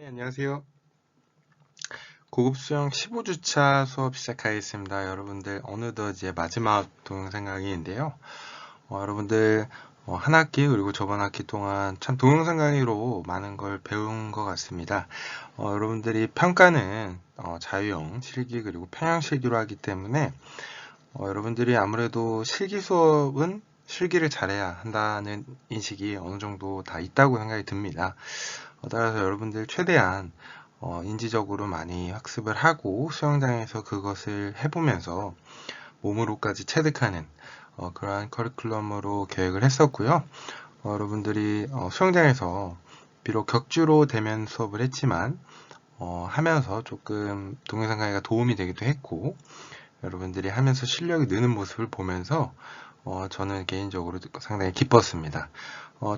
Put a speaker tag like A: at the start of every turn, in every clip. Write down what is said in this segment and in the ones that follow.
A: 네, 안녕하세요. 고급 수영 15주차 수업 시작하겠습니다. 여러분들 어느덧 이제 마지막 동영상 강의인데요. 여러분들 한 학기 그리고 저번 학기 동안 참 동영상 강의로 많은 걸 배운 것 같습니다. 여러분들이 평가는 자유형, 실기 그리고 평형 실기로 하기 때문에 여러분들이 아무래도 실기 수업은 실기를 잘해야 한다는 인식이 어느 정도 다 있다고 생각이 듭니다. 따라서 여러분들 최대한 인지적으로 많이 학습을 하고 수영장에서 그것을 해보면서 몸으로까지 체득하는 그러한 커리큘럼으로 계획을 했었고요. 여러분들이 수영장에서 비록 격주로 대면 수업을 했지만 하면서 조금 동영상 강의가 도움이 되기도 했고, 여러분들이 하면서 실력이 느는 모습을 보면서 저는 개인적으로 상당히 기뻤습니다.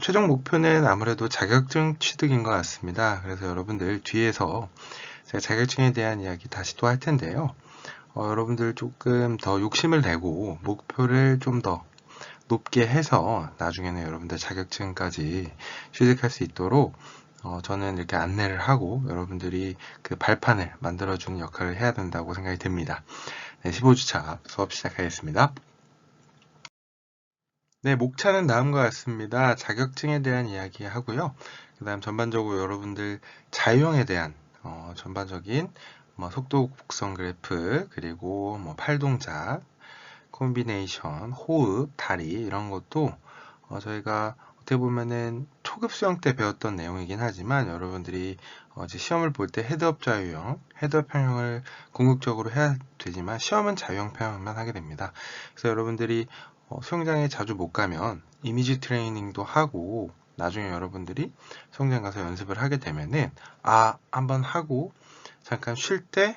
A: 최종 목표는 아무래도 자격증 취득인 것 같습니다. 그래서 여러분들 뒤에서 제가 자격증에 대한 이야기 다시 또 할 텐데요. 여러분들 조금 더 욕심을 내고 목표를 좀 더 높게 해서 나중에는 여러분들 자격증까지 취득할 수 있도록 저는 이렇게 안내를 하고 여러분들이 그 발판을 만들어주는 역할을 해야 된다고 생각이 듭니다. 네, 15주차 수업 시작하겠습니다. 네, 목차는 다음과 같습니다. 자격증에 대한 이야기 하고요. 그 다음 전반적으로 여러분들 자유형에 대한 전반적인 속도 곡선 그래프, 그리고 팔동작, 콤비네이션, 호흡, 다리 이런 것도 저희가 어떻게 보면은 초급 수영 때 배웠던 내용이긴 하지만 여러분들이 이제 시험을 볼 때 헤드업 자유형, 헤드업 평형을 궁극적으로 해야 되지만 시험은 자유형 평형만 하게 됩니다. 그래서 여러분들이 수영장에 자주 못 가면 이미지 트레이닝도 하고 나중에 여러분들이 수영장 가서 연습을 하게 되면은 한번 하고 잠깐 쉴 때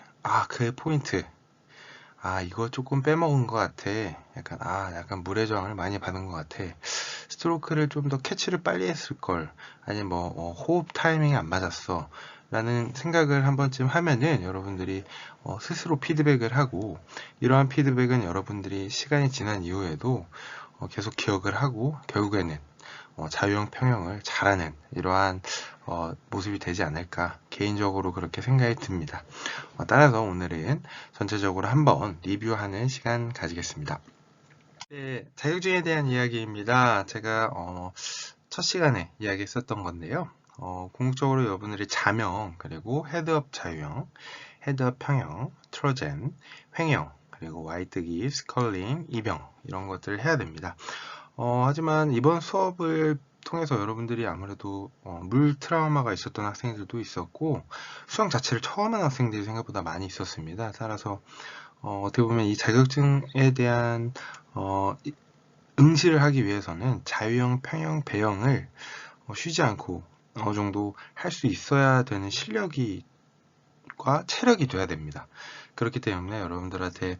A: 그 포인트 이거 조금 빼먹은 것 같아. 약간 물의 저항을 많이 받은 것 같아. 스트로크를 좀 더 캐치를 빨리 했을 걸. 아니면 호흡 타이밍이 안 맞았어. 라는 생각을 한 번쯤 하면은 여러분들이 스스로 피드백을 하고 이러한 피드백은 여러분들이 시간이 지난 이후에도 계속 기억을 하고 결국에는 자유형 평형을 잘하는 이러한 모습이 되지 않을까 개인적으로 그렇게 생각이 듭니다. 따라서 오늘은 전체적으로 한번 리뷰하는 시간 가지겠습니다. 네, 자격증에 대한 이야기입니다. 제가 첫 시간에 이야기했었던 건데요. 궁극적으로 여러분들이 자명, 그리고 헤드업 자유형, 헤드업 평형, 트로젠, 횡형, 그리고 와이뜨기, 스컬링, 이병 이런 것들을 해야 됩니다. 하지만 이번 수업을 통해서 여러분들이 아무래도 물 트라우마가 있었던 학생들도 있었고 수영 자체를 처음 하는 학생들이 생각보다 많이 있었습니다. 따라서 어떻게 보면 이 자격증에 대한 응시를 하기 위해서는 자유형, 평형, 배형을 쉬지 않고 어느 정도 할 수 있어야 되는 실력과 체력이 돼야 됩니다. 그렇기 때문에 여러분들한테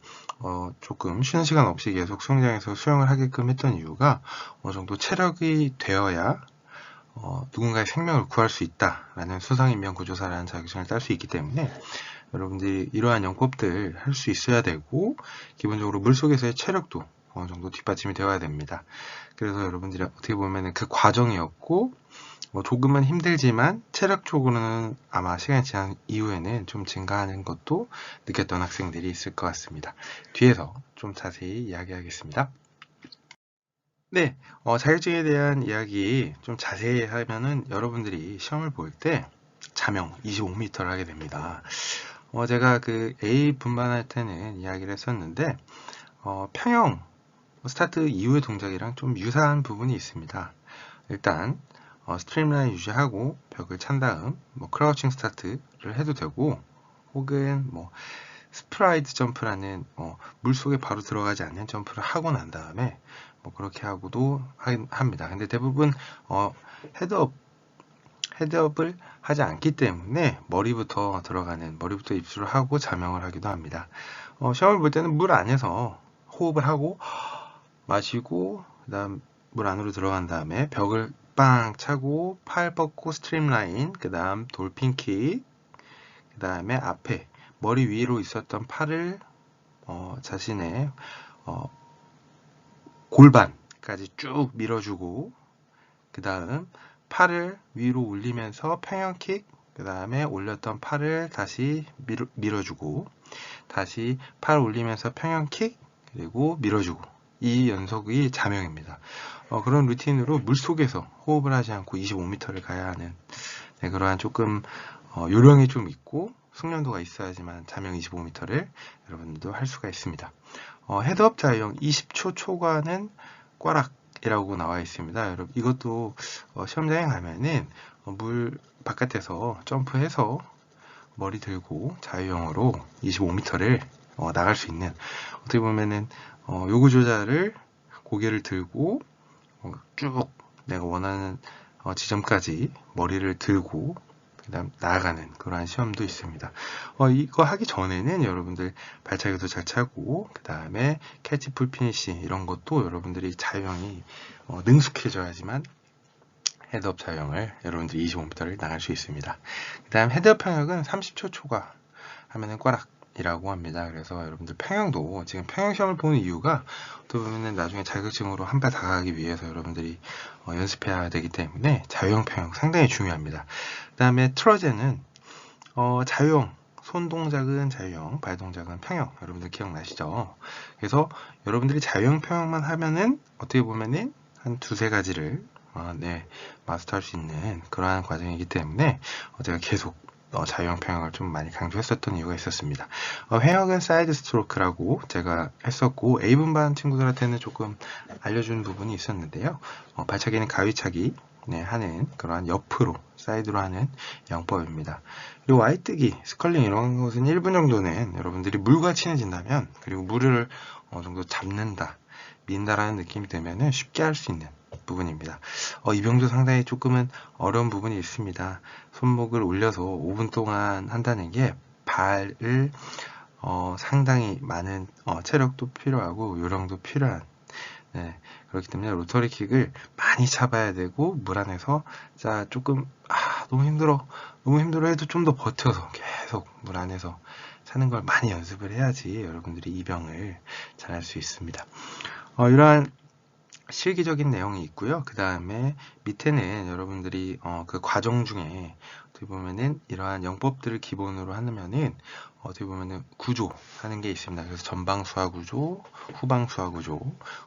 A: 조금 쉬는 시간 없이 계속 수영장에서 수영을 하게끔 했던 이유가 어느 정도 체력이 되어야 누군가의 생명을 구할 수 있다라는 수상인명구조사라는 자격증을 딸 수 있기 때문에 여러분들이 이러한 영법들 할 수 있어야 되고 기본적으로 물속에서의 체력도 어느 정도 뒷받침이 되어야 됩니다. 그래서 여러분들이 어떻게 보면 그 과정이었고 조금은 힘들지만 체력적으로는 아마 시간이 지난 이후에는 좀 증가하는 것도 느꼈던 학생들이 있을 것 같습니다. 뒤에서 좀 자세히 이야기하겠습니다. 네, 자격증에 대한 이야기 좀 자세히 하면은 여러분들이 시험을 볼 때 자명 25m를 하게 됩니다. 제가 그 A 분반할 때는 이야기를 했었는데 평형 스타트 이후의 동작이랑 좀 유사한 부분이 있습니다. 일단 스트림라인 유지하고 벽을 찬 다음 크라우칭 스타트를 해도 되고 혹은 스프라이드 점프라는 물속에 바로 들어가지 않는 점프를 하고 난 다음에 그렇게 하고도 합니다. 근데 대부분 헤드업을 하지 않기 때문에 머리부터 입수를 하고 자명을 하기도 합니다. 시험을 볼 때는 물 안에서 호흡을 하고 마시고 그다음 물 안으로 들어간 다음에 벽을 빵 차고 팔 뻗고 스트림라인, 그 다음 돌핀킥, 그 다음에 앞에 머리 위로 있었던 팔을 자신의 골반까지 쭉 밀어주고 그 다음 팔을 위로 올리면서 평형킥, 그 다음에 올렸던 팔을 다시 밀어주고, 다시 팔 올리면서 평형킥, 그리고 밀어주고, 이 연속이 자명입니다. 그런 루틴으로 물속에서 호흡을 하지 않고 25m를 가야 하는, 네, 그러한 조금 요령이 좀 있고 숙련도가 있어야지만 자명 25m를 여러분들도 할 수가 있습니다. 헤드업 자유형 20초 초과는 꽈락이라고 나와 있습니다. 여러분 이것도 시험장에 가면은 물 바깥에서 점프해서 머리 들고 자유형으로 25m를 나갈 수 있는, 어떻게 보면은 요구 조절을 고개를 들고 쭉 내가 원하는 지점까지 머리를 들고 그다음 나아가는 그러한 시험도 있습니다. 이거 하기 전에는 여러분들 발차기도 잘 차고, 그 다음에 캐치 풀 피니시 이런 것도 여러분들이 자유형이 능숙해져야지만 헤드업 자유형을 여러분들이 25m를 나갈 수 있습니다. 그 다음 헤드업 평형은 30초 초과 하면은 꽈락이라고 합니다. 그래서 여러분들 평형도 지금 평형 시험을 보는 이유가 또 보면은 나중에 자격증으로 한 발 다가가기 위해서 여러분들이 연습해야 되기 때문에 자유형 평형 상당히 중요합니다. 그 다음에 트러제는 자유형, 손 동작은 자유형, 발 동작은 평형, 여러분들 기억나시죠? 그래서 여러분들이 자유형 평형만 하면은 어떻게 보면은 한 두세 가지를 네, 마스터할 수 있는 그러한 과정이기 때문에 제가 계속 자유형 평형을 좀 많이 강조했었던 이유가 있었습니다. 회역은 사이드 스트로크라고 제가 했었고, A분반 친구들한테는 조금 알려준 부분이 있었는데요. 발차기는 가위차기 하는 그러한 옆으로, 사이드로 하는 영법입니다. 그리고 Y뜨기, 스컬링 이런 것은 1분 정도는 여러분들이 물과 친해진다면, 그리고 물을 어느 정도 잡는다, 민다라는 느낌이 들면은 쉽게 할 수 있는 부분입니다. 이 병도 상당히 조금은 어려운 부분이 있습니다. 손목을 올려서 5분 동안 한다는 게 발을 상당히 많은 체력도 필요하고 요령도 필요한, 네, 그렇기 때문에 로터리 킥을 많이 잡아야 되고, 물 안에서 자 조금 너무 힘들어 해도 좀 더 버텨서 계속 물 안에서 사는 걸 많이 연습을 해야지 여러분들이 이 병을 잘 할 수 있습니다. 이러한 실기적인 내용이 있고요. 그 다음에 밑에는 여러분들이 그 과정 중에 어떻게 보면은 이러한 영법들을 기본으로 하면은 어떻게 보면은 구조 하는 게 있습니다. 그래서 전방 수화 구조, 후방 수화 구조,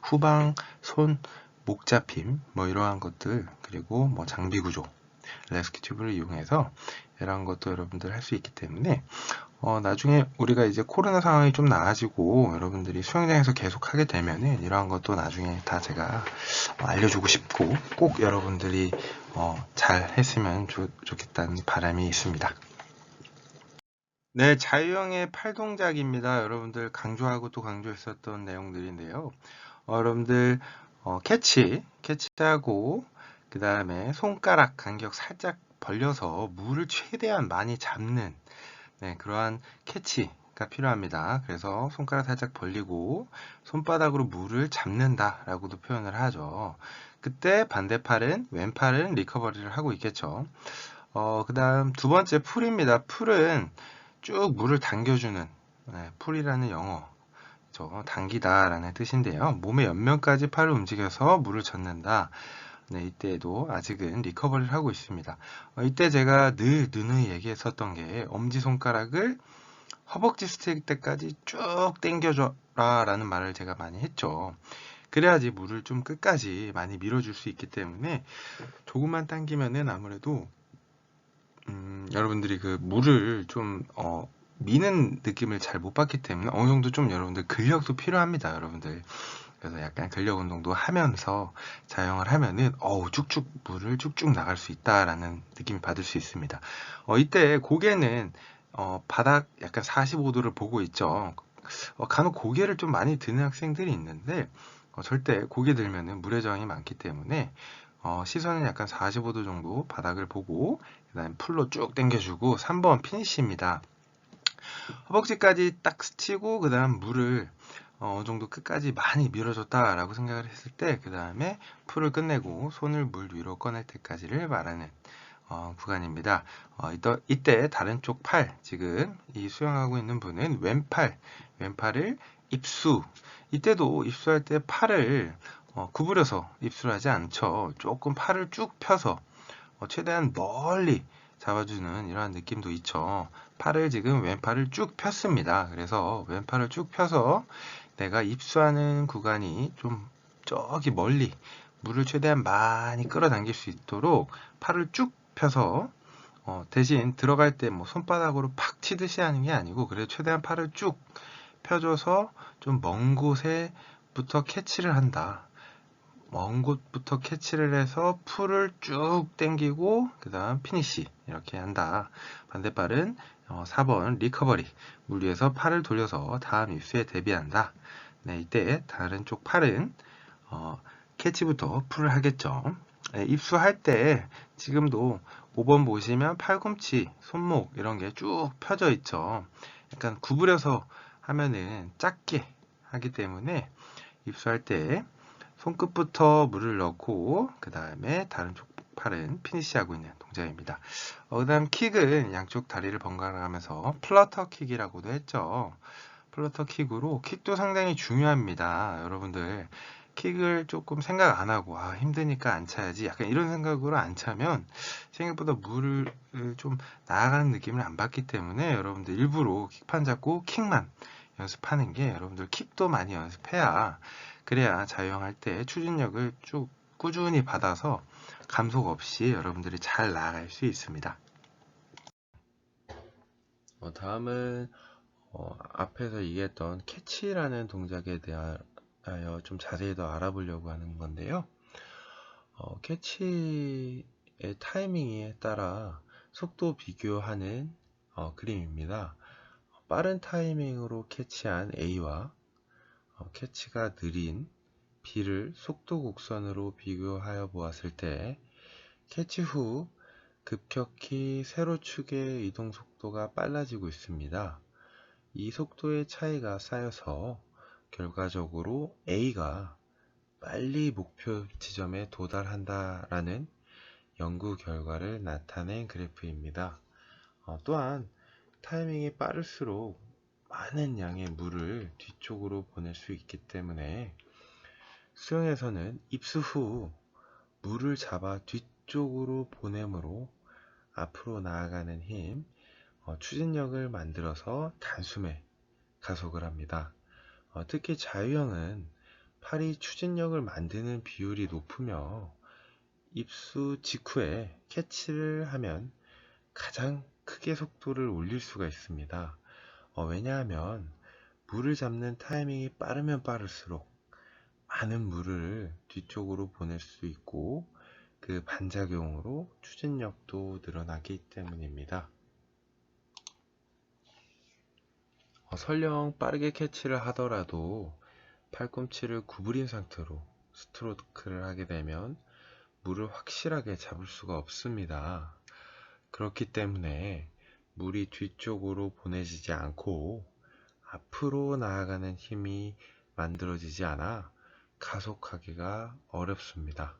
A: 후방 손 목 잡힘 뭐 이러한 것들, 그리고 뭐 장비 구조, 레스큐 튜브를 이용해서 이런 것도 여러분들 할 수 있기 때문에 나중에 우리가 이제 코로나 상황이 좀 나아지고 여러분들이 수영장에서 계속 하게 되면은 이러한 것도 나중에 다 제가 알려주고 싶고, 꼭 여러분들이 잘 했으면 좋겠다는 바람이 있습니다. 네, 자유형의 팔 동작입니다. 여러분들 강조하고 또 강조했었던 내용들인데요. 여러분들 캐치하고 그 다음에 손가락 간격 살짝 벌려서 물을 최대한 많이 잡는, 네, 그러한 캐치가 필요합니다. 그래서 손가락 살짝 벌리고 손바닥으로 물을 잡는다 라고도 표현을 하죠. 그때 반대팔은, 왼팔은 리커버리를 하고 있겠죠. 그 다음 두 번째 풀입니다. 풀은 쭉 물을 당겨주는, 네, 풀이라는 영어, 당기다 라는 뜻인데요. 몸의 옆면까지 팔을 움직여서 물을 젓는다. 네, 이때에도 아직은 리커버리를 하고 있습니다. 이때 제가 늘 누누이 얘기했었던 게, 엄지손가락을 허벅지 스테이크 때까지 쭉 당겨줘라 라는 말을 제가 많이 했죠. 그래야지 물을 좀 끝까지 많이 밀어줄 수 있기 때문에, 조금만 당기면은 아무래도 여러분들이 그 물을 좀 미는 느낌을 잘 못 받기 때문에 어느 정도 좀 여러분들 근력도 필요합니다, 여러분들. 그래서 약간 근력 운동도 하면서 자영을 하면은 쭉쭉 물을 쭉쭉 나갈 수 있다라는 느낌을 받을 수 있습니다. 이때 고개는 바닥 약간 45도를 보고 있죠. 간혹 고개를 좀 많이 드는 학생들이 있는데 절대 고개 들면은 물의 저항이 많기 때문에 시선은 약간 45도 정도 바닥을 보고, 그 다음에 풀로 쭉 당겨주고 3번 피니시입니다. 허벅지까지 딱 스치고 그 다음 물을 어느 정도 끝까지 많이 밀어줬다라고 생각을 했을 때, 그 다음에 풀을 끝내고 손을 물 위로 꺼낼 때까지를 말하는 구간입니다. 이때 다른 쪽 팔, 지금 이 수영하고 있는 분은 왼팔을 입수, 이때도 입수할 때 팔을 구부려서 입수를 하지 않죠. 조금 팔을 쭉 펴서 최대한 멀리 잡아주는 이러한 느낌도 있죠. 팔을 지금 왼팔을 쭉 폈습니다. 그래서 왼팔을 쭉 펴서 내가 입수하는 구간이 좀 저기 멀리 물을 최대한 많이 끌어당길 수 있도록 팔을 쭉 펴서 대신 들어갈 때 뭐 손바닥으로 팍 치듯이 하는 게 아니고 그래도 최대한 팔을 쭉 펴줘서 좀 먼 곳에부터 캐치를 한다. 먼 곳부터 캐치를 해서 풀을 쭉 당기고 그 다음 피니시 이렇게 한다. 반대발은 4번 리커버리 물 위에서 팔을 돌려서 다음 입수에 대비한다. 네, 이때 다른 쪽 팔은 캐치부터 풀을 하겠죠. 네, 입수할 때 지금도 5번 보시면 팔꿈치, 손목 이런 게 쭉 펴져 있죠. 약간 구부려서 하면은 작게 하기 때문에 입수할 때 손끝부터 물을 넣고 그 다음에 다른 쪽 팔은 피니시하고 있는 동작입니다. 그 다음 킥은 양쪽 다리를 번갈아 가면서 플러터 킥이라고도 했죠. 플러터 킥으로 킥도 상당히 중요합니다. 여러분들 킥을 조금 생각 안 하고 힘드니까 안 차야지 약간 이런 생각으로 안 차면 생각보다 물을 좀 나아가는 느낌을 안 받기 때문에 여러분들 일부러 킥판 잡고 킥만 연습하는 게 여러분들 킥도 많이 연습해야 그래야 자유형할 때 추진력을 쭉 꾸준히 받아서 감속 없이 여러분들이 잘 나아갈 수 있습니다. 다음은 앞에서 얘기했던 캐치라는 동작에 대하여 좀 자세히 더 알아보려고 하는 건데요. 캐치의 타이밍에 따라 속도 비교하는 그림입니다. 빠른 타이밍으로 캐치한 A와 캐치가 느린 B를 속도 곡선으로 비교하여 보았을 때 캐치 후 급격히 세로축의 이동 속도가 빨라지고 있습니다. 이 속도의 차이가 쌓여서 결과적으로 A가 빨리 목표 지점에 도달한다라는 연구 결과를 나타낸 그래프입니다. 또한 타이밍이 빠를수록 많은 양의 물을 뒤쪽으로 보낼 수 있기 때문에 수영에서는 입수 후 물을 잡아 뒤쪽으로 보내므로 앞으로 나아가는 힘, 추진력을 만들어서 단숨에 가속을 합니다. 특히 자유형은 팔이 추진력을 만드는 비율이 높으며 입수 직후에 캐치를 하면 가장 크게 속도를 올릴 수가 있습니다. 왜냐하면 물을 잡는 타이밍이 빠르면 빠를수록 많은 물을 뒤쪽으로 보낼 수 있고 그 반작용으로 추진력도 늘어나기 때문입니다. 설령 빠르게 캐치를 하더라도 팔꿈치를 구부린 상태로 스트로크를 하게 되면 물을 확실하게 잡을 수가 없습니다. 그렇기 때문에 물이 뒤쪽으로 보내지지 않고 앞으로 나아가는 힘이 만들어지지 않아 가속하기가 어렵습니다.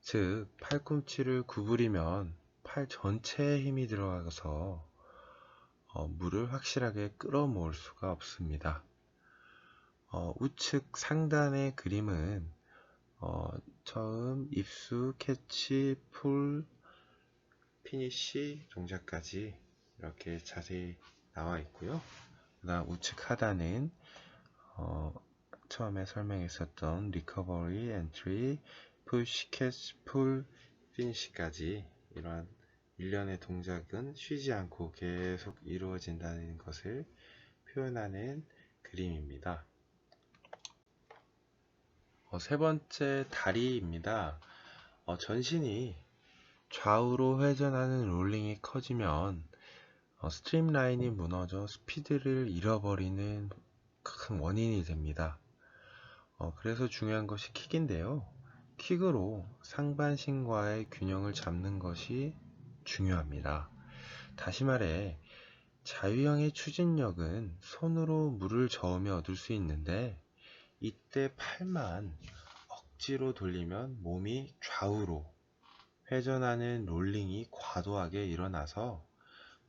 A: 즉, 팔꿈치를 구부리면 팔 전체에 힘이 들어가서 물을 확실하게 끌어모을 수가 없습니다. 우측 상단의 그림은 처음 입수, 캐치, 풀, 피니쉬 동작까지 이렇게 자세히 나와 있고요. 그 다음 우측 하단은 처음에 설명했었던 리커버리, 엔트리, 푸시, 캐치, 풀, 피니쉬까지 이러한 일련의 동작은 쉬지 않고 계속 이루어진다는 것을 표현하는 그림입니다. 세 번째 다리입니다. 전신이 좌우로 회전하는 롤링이 커지면 스트림라인이 무너져 스피드를 잃어버리는 큰 원인이 됩니다. 그래서 중요한 것이 킥인데요. 킥으로 상반신과의 균형을 잡는 것이 중요합니다. 다시 말해 자유형의 추진력은 손으로 물을 저으며 얻을 수 있는데 이때 팔만 억지로 돌리면 몸이 좌우로 회전하는 롤링이 과도하게 일어나서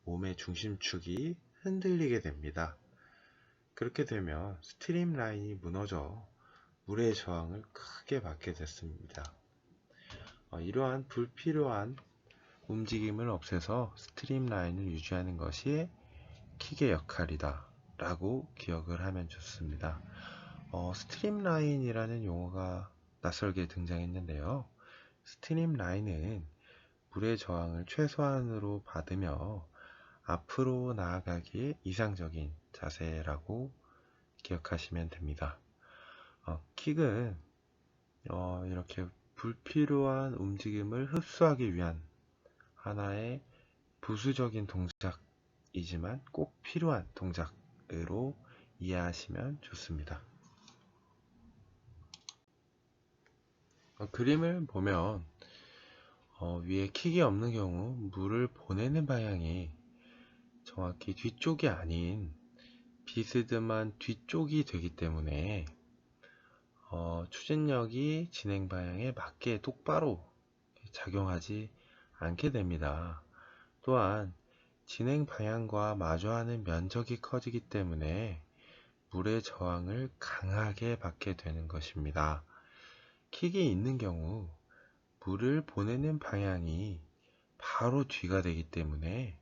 A: 몸의 중심축이 흔들리게 됩니다. 그렇게 되면 스트림 라인이 무너져 물의 저항을 크게 받게 됐습니다. 이러한 불필요한 움직임을 없애서 스트림라인을 유지하는 것이 킥의 역할이다 라고 기억을 하면 좋습니다. 스트림라인이라는 용어가 낯설게 등장했는데요. 스트림라인은 물의 저항을 최소한으로 받으며 앞으로 나아가기에 이상적인 자세라고 기억하시면 됩니다. 킥은 이렇게 불필요한 움직임을 흡수하기 위한 하나의 부수적인 동작이지만 꼭 필요한 동작으로 이해하시면 좋습니다. 그림을 보면 위에 킥이 없는 경우 물을 보내는 방향이 정확히 뒤쪽이 아닌 비스듬한 뒤쪽이 되기 때문에 추진력이 진행 방향에 맞게 똑바로 작용하지 않게 됩니다. 또한 진행 방향과 마주하는 면적이 커지기 때문에 물의 저항을 강하게 받게 되는 것입니다. 킥이 있는 경우 물을 보내는 방향이 바로 뒤가 되기 때문에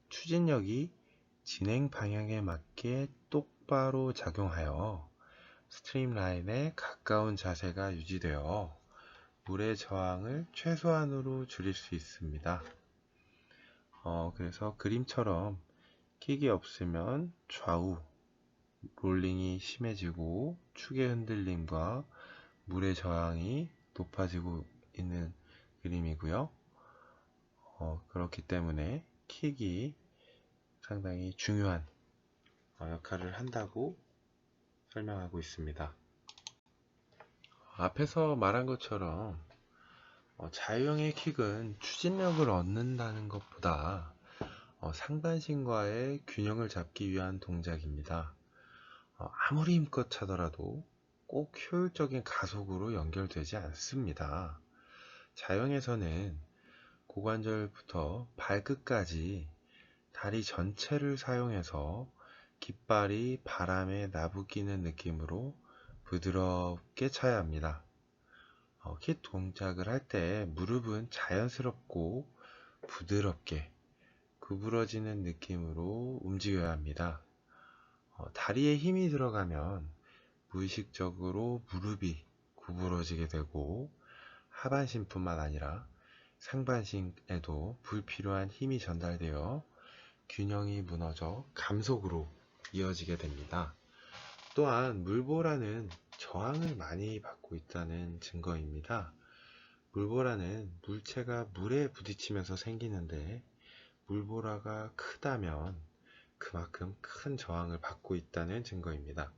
A: 추진력이 진행 방향에 맞게 똑바로 작용하여 스트림라인에 가까운 자세가 유지되어 물의 저항을 최소한으로 줄일 수 있습니다. 그래서 그림처럼 킥이 없으면 좌우 롤링이 심해지고 축의 흔들림과 물의 저항이 높아지고 있는 그림이고요. 그렇기 때문에 킥이 상당히 중요한 역할을 한다고 설명하고 있습니다. 앞에서 말한 것처럼 자유형의 킥은 추진력을 얻는다는 것보다 상반신과의 균형을 잡기 위한 동작입니다. 아무리 힘껏 차더라도 꼭 효율적인 가속으로 연결되지 않습니다. 자유형에서는 고관절부터 발끝까지 다리 전체를 사용해서 깃발이 바람에 나부끼는 느낌으로 부드럽게 차야 합니다. 킥 동작을 할 때 무릎은 자연스럽고 부드럽게 구부러지는 느낌으로 움직여야 합니다. 다리에 힘이 들어가면 무의식적으로 무릎이 구부러지게 되고 하반신뿐만 아니라 상반신에도 불필요한 힘이 전달되어 균형이 무너져 감속으로 이어지게 됩니다. 또한 물보라는 저항을 많이 받고 있다는 증거입니다. 물보라는 물체가 물에 부딪히면서 생기는데 물보라가 크다면 그만큼 큰 저항을 받고 있다는 증거입니다.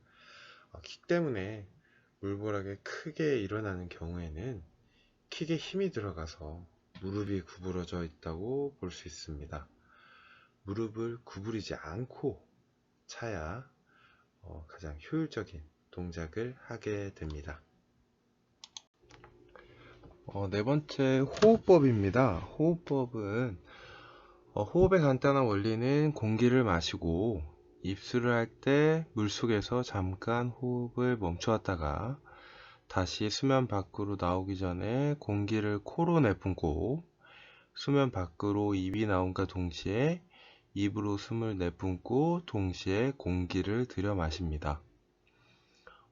A: 킥 때문에 물보라가 크게 일어나는 경우에는 킥에 힘이 들어가서 무릎이 구부러져 있다고 볼 수 있습니다. 무릎을 구부리지 않고 차야 가장 효율적인 동작을 하게 됩니다. 네 번째 호흡법입니다. 호흡법은 호흡의 간단한 원리는 공기를 마시고 입술을 할 때 물속에서 잠깐 호흡을 멈추었다가 다시 수면 밖으로 나오기 전에 공기를 코로 내뿜고 수면 밖으로 입이 나온과 동시에 입으로 숨을 내뿜고 동시에 공기를 들여 마십니다.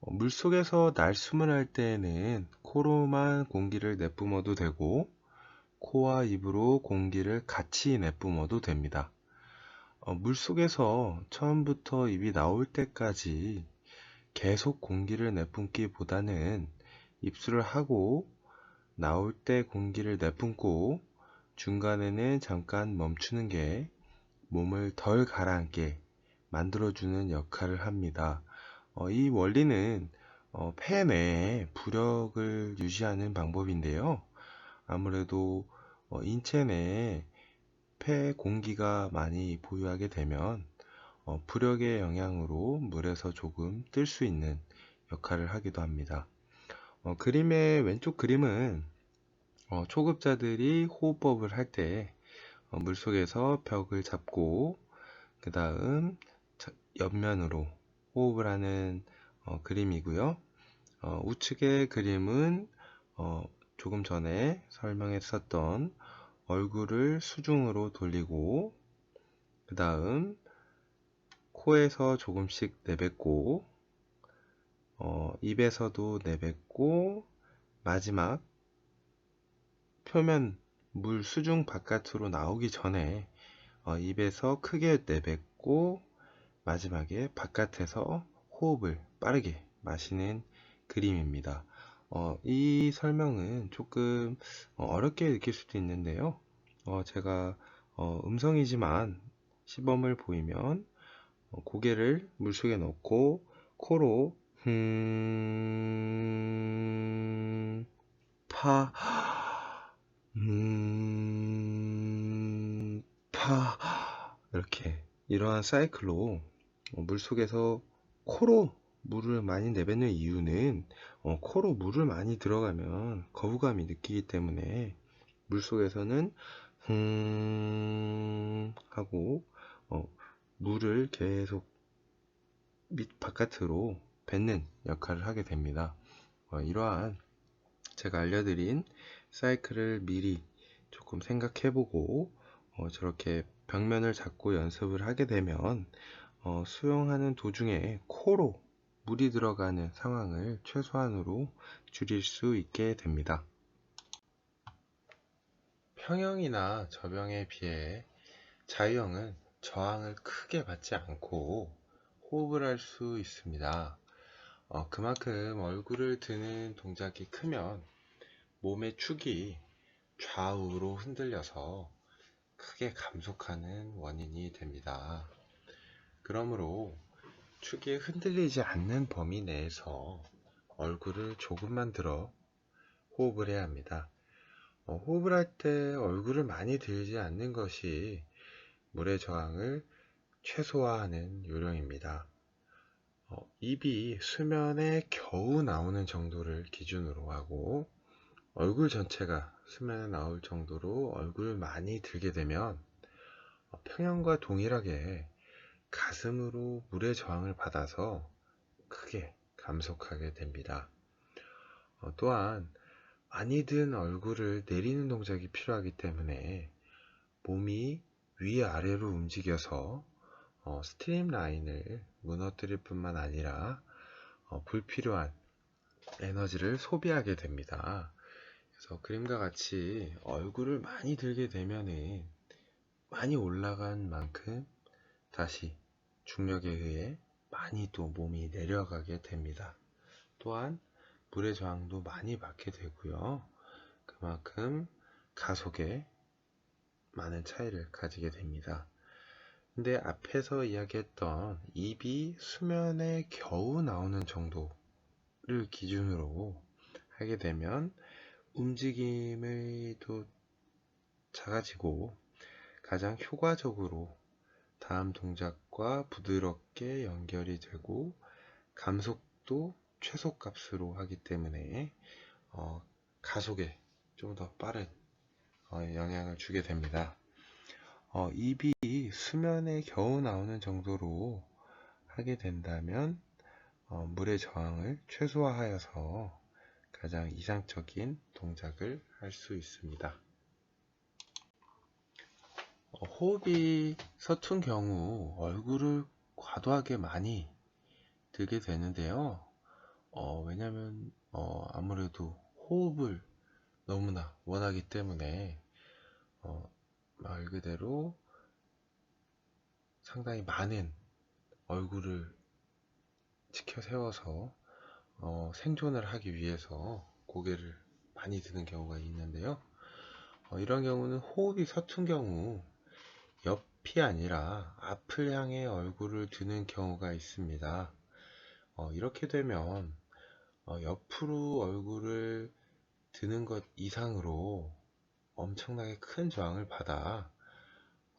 A: 물속에서 날숨을 할 때에는 코로만 공기를 내뿜어도 되고 코와 입으로 공기를 같이 내뿜어도 됩니다. 물속에서 처음부터 입이 나올 때까지 계속 공기를 내뿜기보다는 입술을 하고 나올 때 공기를 내뿜고 중간에는 잠깐 멈추는 게 몸을 덜 가라앉게 만들어주는 역할을 합니다. 이 원리는 폐 내에 부력을 유지하는 방법인데요. 아무래도 인체 내에 폐 공기가 많이 보유하게 되면 부력의 영향으로 물에서 조금 뜰 수 있는 역할을 하기도 합니다. 그림의 왼쪽 그림은 초급자들이 호흡법을 할 때 물속에서 벽을 잡고 그 다음 옆면으로 호흡을 하는 그림이고요. 우측의 그림은 조금 전에 설명했었던 얼굴을 수중으로 돌리고 그 다음 코에서 조금씩 내뱉고 입에서도 내뱉고 마지막 표면 물 수중 바깥으로 나오기 전에 입에서 크게 내뱉고 마지막에 바깥에서 호흡을 빠르게 마시는 그림입니다. 이 설명은 조금 어렵게 느낄 수도 있는데요. 제가 음성이지만 시범을 보이면 고개를 물속에 넣고 코로 파, 파 이렇게 이러한 사이클로 물속에서 코로 물을 많이 내뱉는 이유는 코로 물을 많이 들어가면 거부감이 느끼기 때문에 물속에서는 하고 물을 계속 밑 바깥으로 뱉는 역할을 하게 됩니다. 이러한 제가 알려드린 사이클을 미리 조금 생각해보고 저렇게 벽면을 잡고 연습을 하게 되면 수영하는 도중에 코로 물이 들어가는 상황을 최소한으로 줄일 수 있게 됩니다. 평형이나 저병에 비해 자유형은 저항을 크게 받지 않고 호흡을 할 수 있습니다. 그만큼 얼굴을 드는 동작이 크면 몸의 축이 좌우로 흔들려서 크게 감속하는 원인이 됩니다. 그러므로 축이 흔들리지 않는 범위 내에서 얼굴을 조금만 들어 호흡을 해야 합니다. 호흡을 할 때 얼굴을 많이 들지 않는 것이 물의 저항을 최소화하는 요령입니다. 입이 수면에 겨우 나오는 정도를 기준으로 하고 얼굴 전체가 수면에 나올 정도로 얼굴을 많이 들게 되면 평형과 동일하게 가슴으로 물의 저항을 받아서 크게 감속하게 됩니다. 또한 많이 든 얼굴을 내리는 동작이 필요하기 때문에 몸이 위아래로 움직여서 스트림 라인을 무너뜨릴 뿐만 아니라 불필요한 에너지를 소비하게 됩니다. 그래서 그림과 같이 얼굴을 많이 들게 되면은 많이 올라간 만큼 다시 중력에 의해 많이 또 몸이 내려가게 됩니다. 또한 물의 저항도 많이 받게 되고요. 그만큼 가속에 많은 차이를 가지게 됩니다. 근데 앞에서 이야기했던 입이 수면에 겨우 나오는 정도를 기준으로 하게 되면 움직임이 또 작아지고 가장 효과적으로 다음 동작과 부드럽게 연결이 되고 감속도 최소값으로 하기 때문에 가속에 좀 더 빠른 영향을 주게 됩니다. 입이 수면에 겨우 나오는 정도로 하게 된다면 물의 저항을 최소화하여서 가장 이상적인 동작을 할 수 있습니다. 호흡이 서툰 경우 얼굴을 과도하게 많이 들게 되는데요. 왜냐면 아무래도 호흡을 너무나 원하기 때문에 말 그대로 상당히 많은 얼굴을 치켜 세워서 생존을 하기 위해서 고개를 많이 드는 경우가 있는데요. 이런 경우는 호흡이 서툰 경우 옆이 아니라 앞을 향해 얼굴을 드는 경우가 있습니다. 이렇게 되면 옆으로 얼굴을 드는 것 이상으로 엄청나게 큰 저항을 받아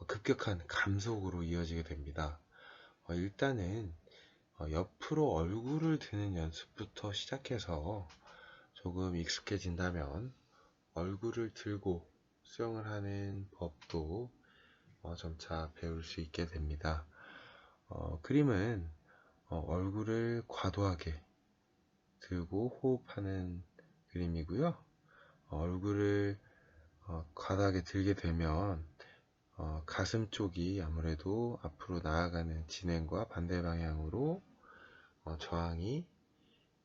A: 급격한 감속으로 이어지게 됩니다. 일단은 옆으로 얼굴을 드는 연습부터 시작해서 조금 익숙해진다면 얼굴을 들고 수영을 하는 법도 점차 배울 수 있게 됩니다. 그림은 얼굴을 과도하게 들고 호흡하는 그림이고요. 얼굴을 바닥에 들게 되면 가슴 쪽이 아무래도 앞으로 나아가는 진행과 반대 방향으로 저항이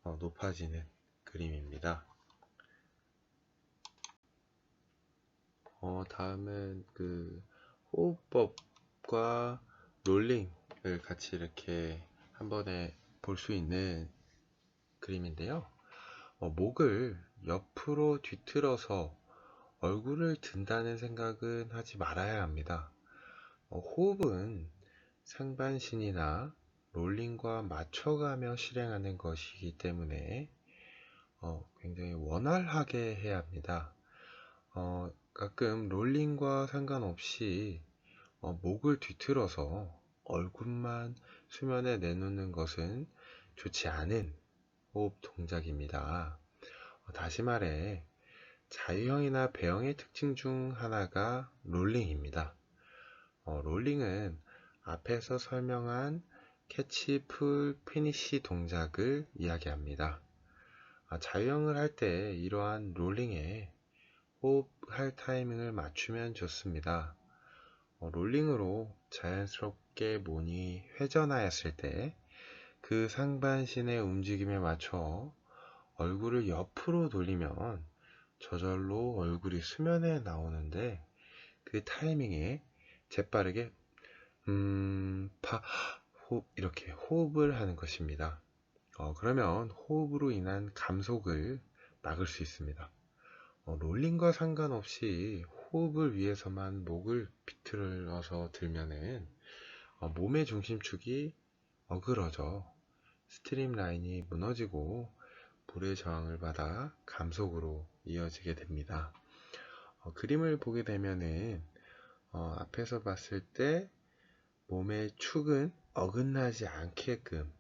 A: 높아지는 그림입니다. 다음은 그 호흡법과 롤링을 같이 이렇게 한 번에 볼 수 있는 그림인데요. 목을 옆으로 뒤틀어서 얼굴을 든다는 생각은 하지 말아야 합니다. 호흡은 상반신이나 롤링과 맞춰가며 실행하는 것이기 때문에 굉장히 원활하게 해야 합니다. 가끔 롤링과 상관없이 목을 뒤틀어서 얼굴만 수면에 내놓는 것은 좋지 않은 호흡 동작입니다. 다시 말해 자유형이나 배영의 특징 중 하나가 롤링입니다. 롤링은 앞에서 설명한 캐치, 풀, 피니쉬 동작을 이야기합니다. 자유형을 할 때 이러한 롤링에 호흡할 타이밍을 맞추면 좋습니다. 롤링으로 자연스럽게 몸이 회전하였을 때 그 상반신의 움직임에 맞춰 얼굴을 옆으로 돌리면 저절로 얼굴이 수면에 나오는데 그 타이밍에 재빠르게 이렇게 호흡을 하는 것입니다. 그러면 호흡으로 인한 감속을 막을 수 있습니다. 롤링과 상관없이 호흡을 위해서만 목을 비틀어서 들면은 몸의 중심축이 어그러져 스트림라인이 무너지고 물의 저항을 받아 감속으로 이어지게 됩니다. 그림을 보게 되면은 앞에서 봤을 때 몸의 축은 어긋나지 않게끔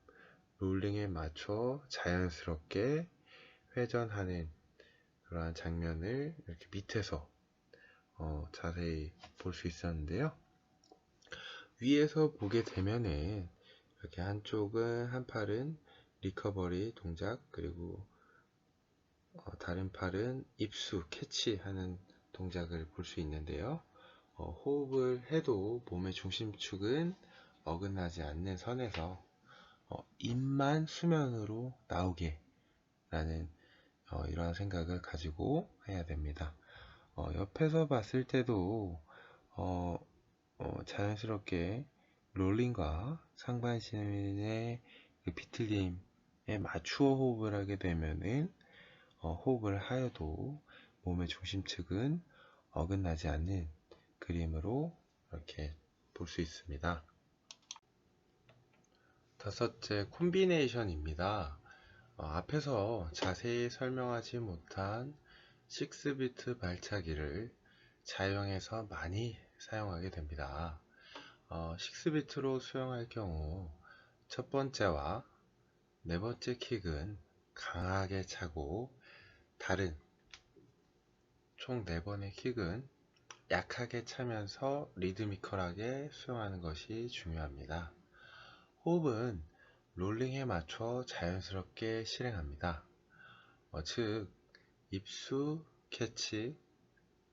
A: 롤링에 맞춰 자연스럽게 회전하는 그러한 장면을 이렇게 밑에서 자세히 볼 수 있었는데요. 위에서 보게 되면은 이렇게 한쪽은 한 팔은 리커버리 동작, 그리고 다른 팔은 입수 캐치하는 동작을 볼 수 있는데요. 호흡을 해도 몸의 중심축은 어긋나지 않는 선에서 입만 수면으로 나오게 라는 이러한 생각을 가지고 해야 됩니다. 옆에서 봤을 때도 자연스럽게 롤링과 상반신의 그 비틀림에 맞추어 호흡을 하게 되면은 호흡을 하여도 몸의 중심축은 어긋나지 않는 그림으로 이렇게 볼 수 있습니다. 다섯째, 콤비네이션입니다. 앞에서 자세히 설명하지 못한 6비트 발차기를 자유형에서 많이 사용하게 됩니다. 6비트로 수영할 경우 첫 번째와 네 번째 킥은 강하게 차고 다른 총 4번의 킥은 약하게 차면서 리드미컬하게 수영하는 것이 중요합니다. 호흡은 롤링에 맞춰 자연스럽게 실행합니다. 즉 입수, 캐치,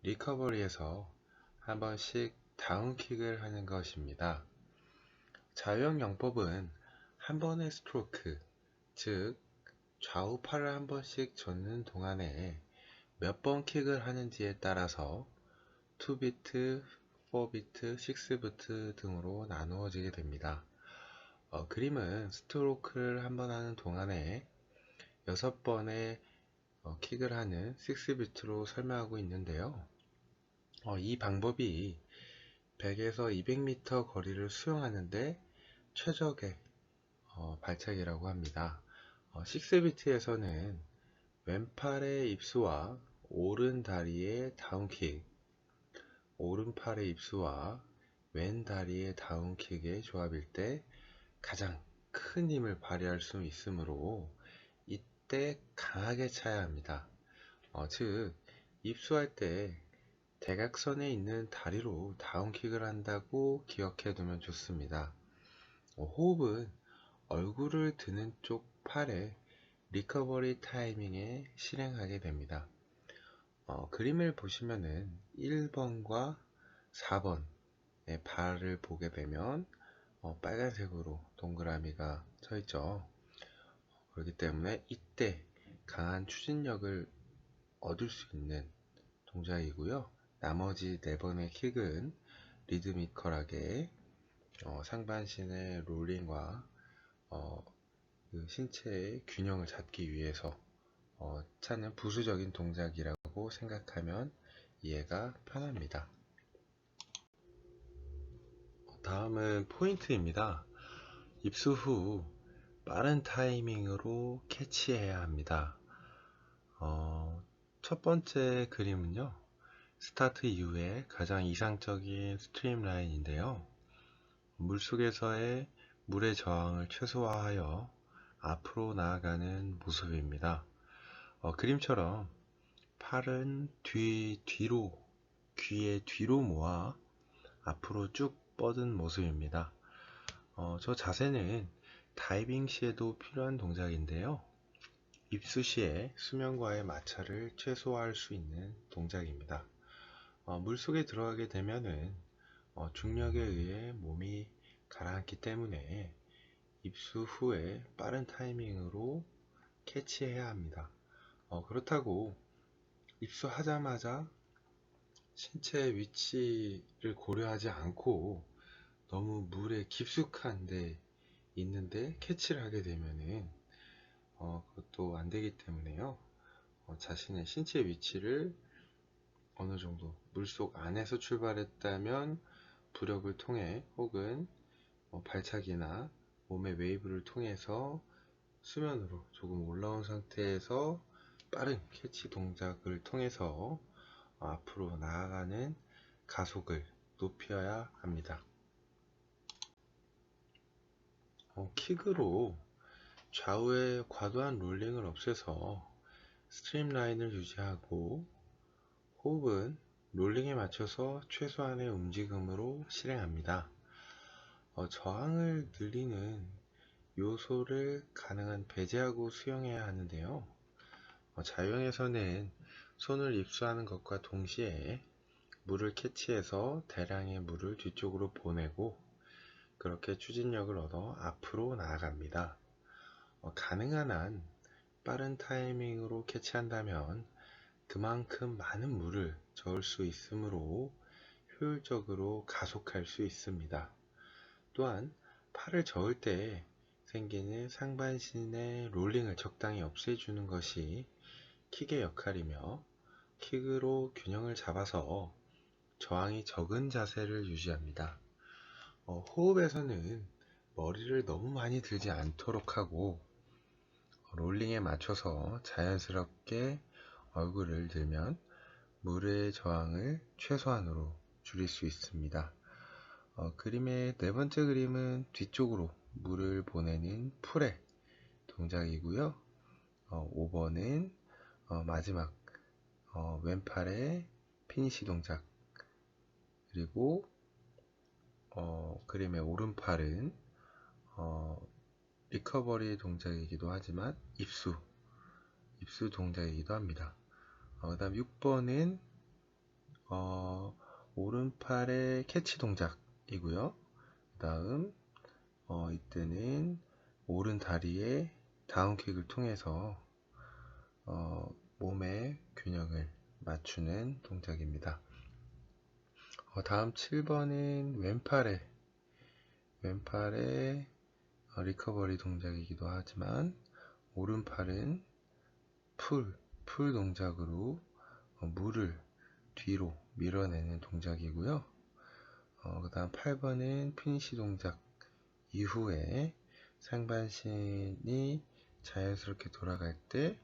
A: 리커버리에서 한 번씩 다운킥을 하는 것입니다. 자유형 영법은 한 번의 스트로크, 즉 좌우 팔을 한 번씩 젓는 동안에 몇 번 킥을 하는지에 따라서 2비트, 4비트, 6비트 등으로 나누어지게 됩니다. 그림은 스트로크를 한 번 하는 동안에 6번의 킥을 하는 6비트로 설명하고 있는데요. 이 방법이 100에서 200m 거리를 수영하는데 최적의 발차기라고 합니다. 6비트에서는 왼팔의 입수와 오른 다리의 다운킥, 오른팔의 입수와 왼 다리의 다운킥의 조합일 때 가장 큰 힘을 발휘할 수 있으므로 이때 강하게 차야 합니다. 즉 입수할 때 대각선에 있는 다리로 다운킥을 한다고 기억해 두면 좋습니다. 호흡은 얼굴을 드는 쪽 팔에 리커버리 타이밍에 실행하게 됩니다. 그림을 보시면은 1번과 4번의 발을 보게 되면 빨간색으로 동그라미가 쳐 있죠. 그렇기 때문에 이때 강한 추진력을 얻을 수 있는 동작이고요. 나머지 4번의 킥은 리드미컬하게 상반신의 롤링과 그 신체의 균형을 잡기 위해서 찾는 부수적인 동작이라고 생각하면 이해가 편합니다. 다음은 포인트입니다. 입수 후 빠른 타이밍으로 캐치해야 합니다. 첫 번째 그림은요, 스타트 이후에 가장 이상적인 스트림라인인데요. 물속에서의 물의 저항을 최소화하여 앞으로 나아가는 모습입니다. 그림처럼 팔은 뒤로, 귀에 뒤로 모아 앞으로 쭉 뻗은 모습입니다. 저 자세는 다이빙 시에도 필요한 동작인데요. 입수 시에 수면과의 마찰을 최소화할 수 있는 동작입니다. 물속에 들어가게 되면은 중력에 의해 몸이 가라앉기 때문에 입수 후에 빠른 타이밍으로 캐치해야 합니다. 그렇다고 입수하자마자 신체의 위치를 고려하지 않고 너무 물에 깊숙한 데 있는데 캐치를 하게 되면은 그것도 안 되기 때문에요. 자신의 신체 위치를 어느 정도 물속 안에서 출발했다면 부력을 통해 혹은 발차기나 몸의 웨이브를 통해서 수면으로 조금 올라온 상태에서 빠른 캐치 동작을 통해서 앞으로 나아가는 가속을 높여야 합니다. 킥으로 좌우의 과도한 롤링을 없애서 스트림라인을 유지하고, 호흡은 롤링에 맞춰서 최소한의 움직임으로 실행합니다. 저항을 늘리는 요소를 가능한 배제하고 수영해야 하는데요. 자유형에서는 손을 입수하는 것과 동시에 물을 캐치해서 대량의 물을 뒤쪽으로 보내고 그렇게 추진력을 얻어 앞으로 나아갑니다. 가능한 한 빠른 타이밍으로 캐치한다면 그만큼 많은 물을 저을 수 있으므로 효율적으로 가속할 수 있습니다. 또한 팔을 저을 때 생기는 상반신의 롤링을 적당히 없애주는 것이 킥의 역할이며, 킥으로 균형을 잡아서 저항이 적은 자세를 유지합니다. 호흡에서는 머리를 너무 많이 들지 않도록 하고 롤링에 맞춰서 자연스럽게 얼굴을 들면 물의 저항을 최소한으로 줄일 수 있습니다. 그림의 네 번째 그림은 뒤쪽으로 물을 보내는 풀의 동작이고요. 5번은 마지막 왼팔의 피니시 동작, 그리고 그림의 오른팔은 리커버리 동작이기도 하지만 입수 동작이기도 합니다. 그 다음 6번은 오른팔의 캐치 동작이고요. 그 다음 이때는 오른 다리의 다운킥을 통해서 몸의 균형을 맞추는 동작입니다. 다음 7번은 왼팔의 리커버리 동작이기도 하지만 오른팔은 풀 동작으로 물을 뒤로 밀어내는 동작이고요. 그 다음 8번은 피니시 동작 이후에 상반신이 자연스럽게 돌아갈 때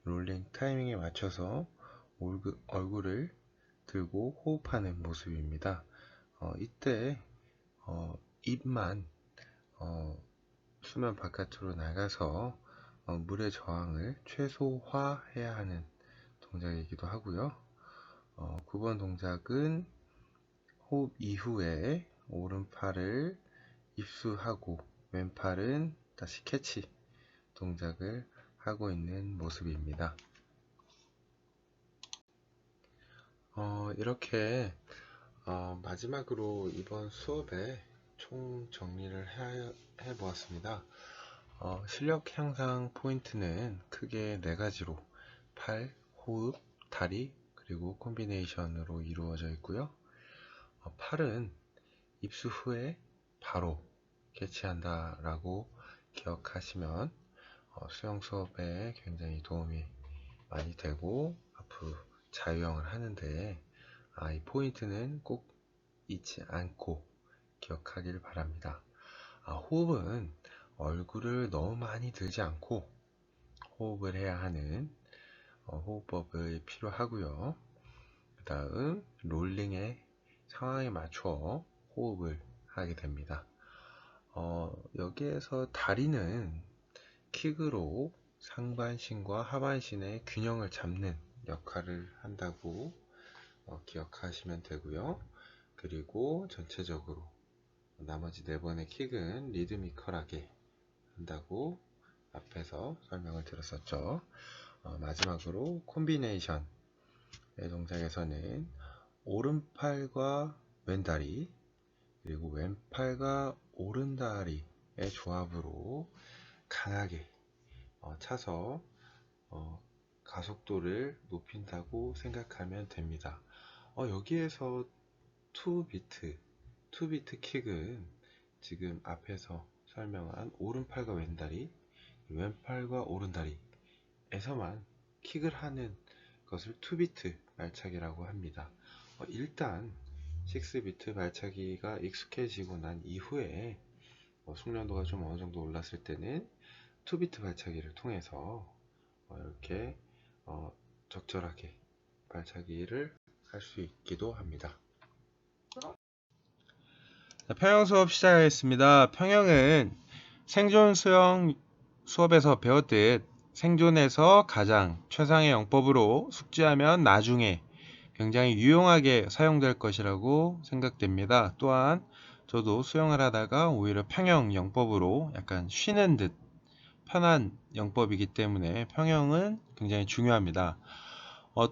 A: 롤링 타이밍에 맞춰서 얼굴을 들고 호흡하는 모습입니다. 이때 입만 수면 바깥으로 나가서 물의 저항을 최소화해야 하는 동작이기도 하고요. 9번 동작은 호흡 이후에 오른팔을 입수하고 왼팔은 다시 캐치 동작을 하고 있는 모습입니다. 이렇게 마지막으로 이번 수업에 총 정리를 해보았습니다. 실력 향상 포인트는 크게 네 가지로 팔, 호흡, 다리, 그리고 콤비네이션으로 이루어져 있고요. 팔은 입수 후에 바로 캐치한다 라고 기억하시면 수영 수업에 굉장히 도움이 많이 되고 앞으로 자유형을 하는데 이 포인트는 꼭 잊지 않고 기억하길 바랍니다. 호흡은 얼굴을 너무 많이 들지 않고 호흡을 해야 하는 호흡법이 필요하고요. 그 다음 롤링의 상황에 맞춰 호흡을 하게 됩니다. 여기에서 다리는 킥으로 상반신과 하반신의 균형을 잡는 역할을 한다고 기억하시면 되고요. 그리고 전체적으로 나머지 네 번의 킥은 리드미컬하게 한다고 앞에서 설명을 드렸었죠. 마지막으로 콤비네이션의 동작에서는 오른팔과 왼다리 그리고 왼팔과 오른다리의 조합으로 강하게 차서 가속도를 높인다고 생각하면 됩니다. 여기에서 투비트 킥은 지금 앞에서 설명한 오른팔과 왼다리, 왼팔과 오른다리에서만 킥을 하는 것을 투비트 발차기라고 합니다. 일단 6비트 발차기가 익숙해지고 난 이후에 숙련도가 좀 어느 정도 올랐을 때는 투비트 발차기를 통해서 이렇게 적절하게 발차기를 할 수 있기도 합니다. 평영 수업 시작하겠습니다. 평영은 생존 수영 수업에서 배웠듯 생존에서 가장 최상의 영법으로 숙지하면 나중에 굉장히 유용하게 사용될 것이라고 생각됩니다. 또한 저도 수영을 하다가 오히려 평영 영법으로 약간 쉬는 듯 편한 영법이기 때문에 평영은 굉장히 중요합니다.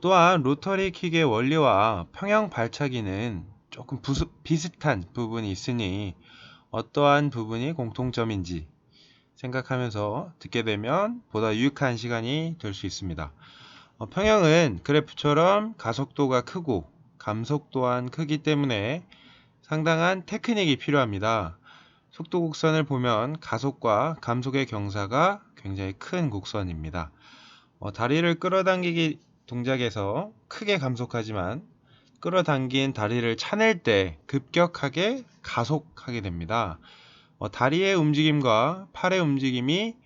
A: 또한 로터리 킥의 원리와 평영 발차기는 조금 비슷한 부분이 있으니 어떠한 부분이 공통점인지 생각하면서 듣게 되면 보다 유익한 시간이 될 수 있습니다. 평영은 그래프처럼 가속도가 크고 감속 또한 크기 때문에 상당한 테크닉이 필요합니다. 속도 곡선을 보면 가속과 감속의 경사가 굉장히 큰 곡선입니다. 다리를 끌어당기기 동작에서 크게 감속하지만 끌어당긴 다리를 차낼 때 급격하게 가속하게 됩니다. 다리의 움직임과 팔의 움직임이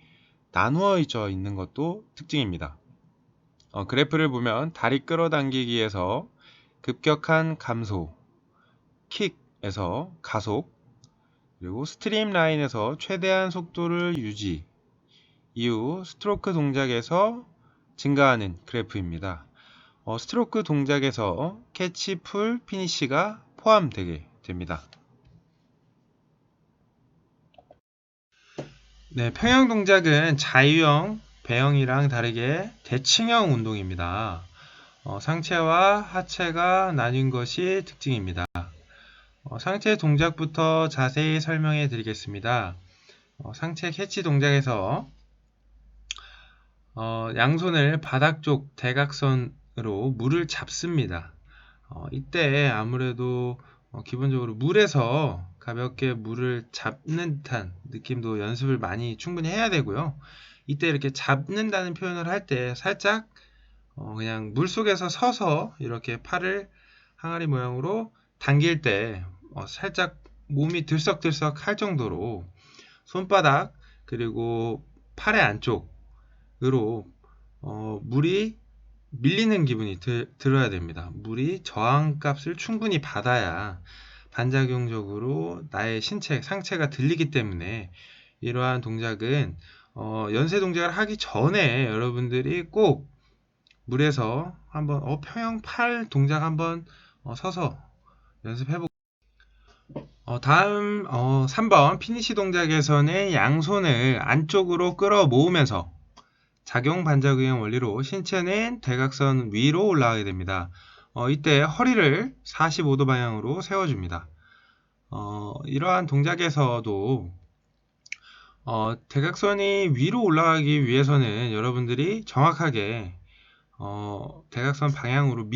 A: 나누어져 있는 것도 특징입니다. 그래프를 보면 다리 끌어당기기에서 급격한 감소, 킥에서 가속, 그리고 스트림 라인에서 최대한 속도를 유지, 이후 스트로크 동작에서 증가하는 그래프입니다. 스트로크 동작에서 캐치, 풀, 피니시가 포함되게 됩니다. 네, 평영 동작은 자유형, 배영이랑 다르게 대칭형 운동입니다. 상체와 하체가 나뉜 것이 특징입니다. 상체 동작부터 자세히 설명해 드리겠습니다. 상체 캐치 동작에서 양손을 바닥 쪽 대각선으로 물을 잡습니다. 이때 아무래도 기본적으로 물에서 가볍게 물을 잡는 듯한 느낌도 연습을 많이 충분히 해야 되고요. 이때 이렇게 잡는다는 표현을 할 때 살짝 그냥 물 속에서 서서 이렇게 팔을 항아리 모양으로 당길 때 살짝 몸이 들썩들썩 할 정도로 손바닥 그리고 팔의 안쪽으로 물이 밀리는 기분이 들어야 됩니다. 물이 저항값을 충분히 받아야 반작용적으로 나의 상체가 들리기 때문에 이러한 동작은 연세 동작을 하기 전에 여러분들이 꼭 물에서 한번 평영 팔 동작 한번 서서 연습해보고 다음 3번 피니시 동작에서는 양손을 안쪽으로 끌어 모으면서 작용 반작용 원리로 신체는 대각선 위로 올라가게 됩니다. 이때 허리를 45도 방향으로 세워줍니다. 이러한 동작에서도 대각선이 위로 올라가기 위해서는 여러분들이 정확하게 대각선 방향으로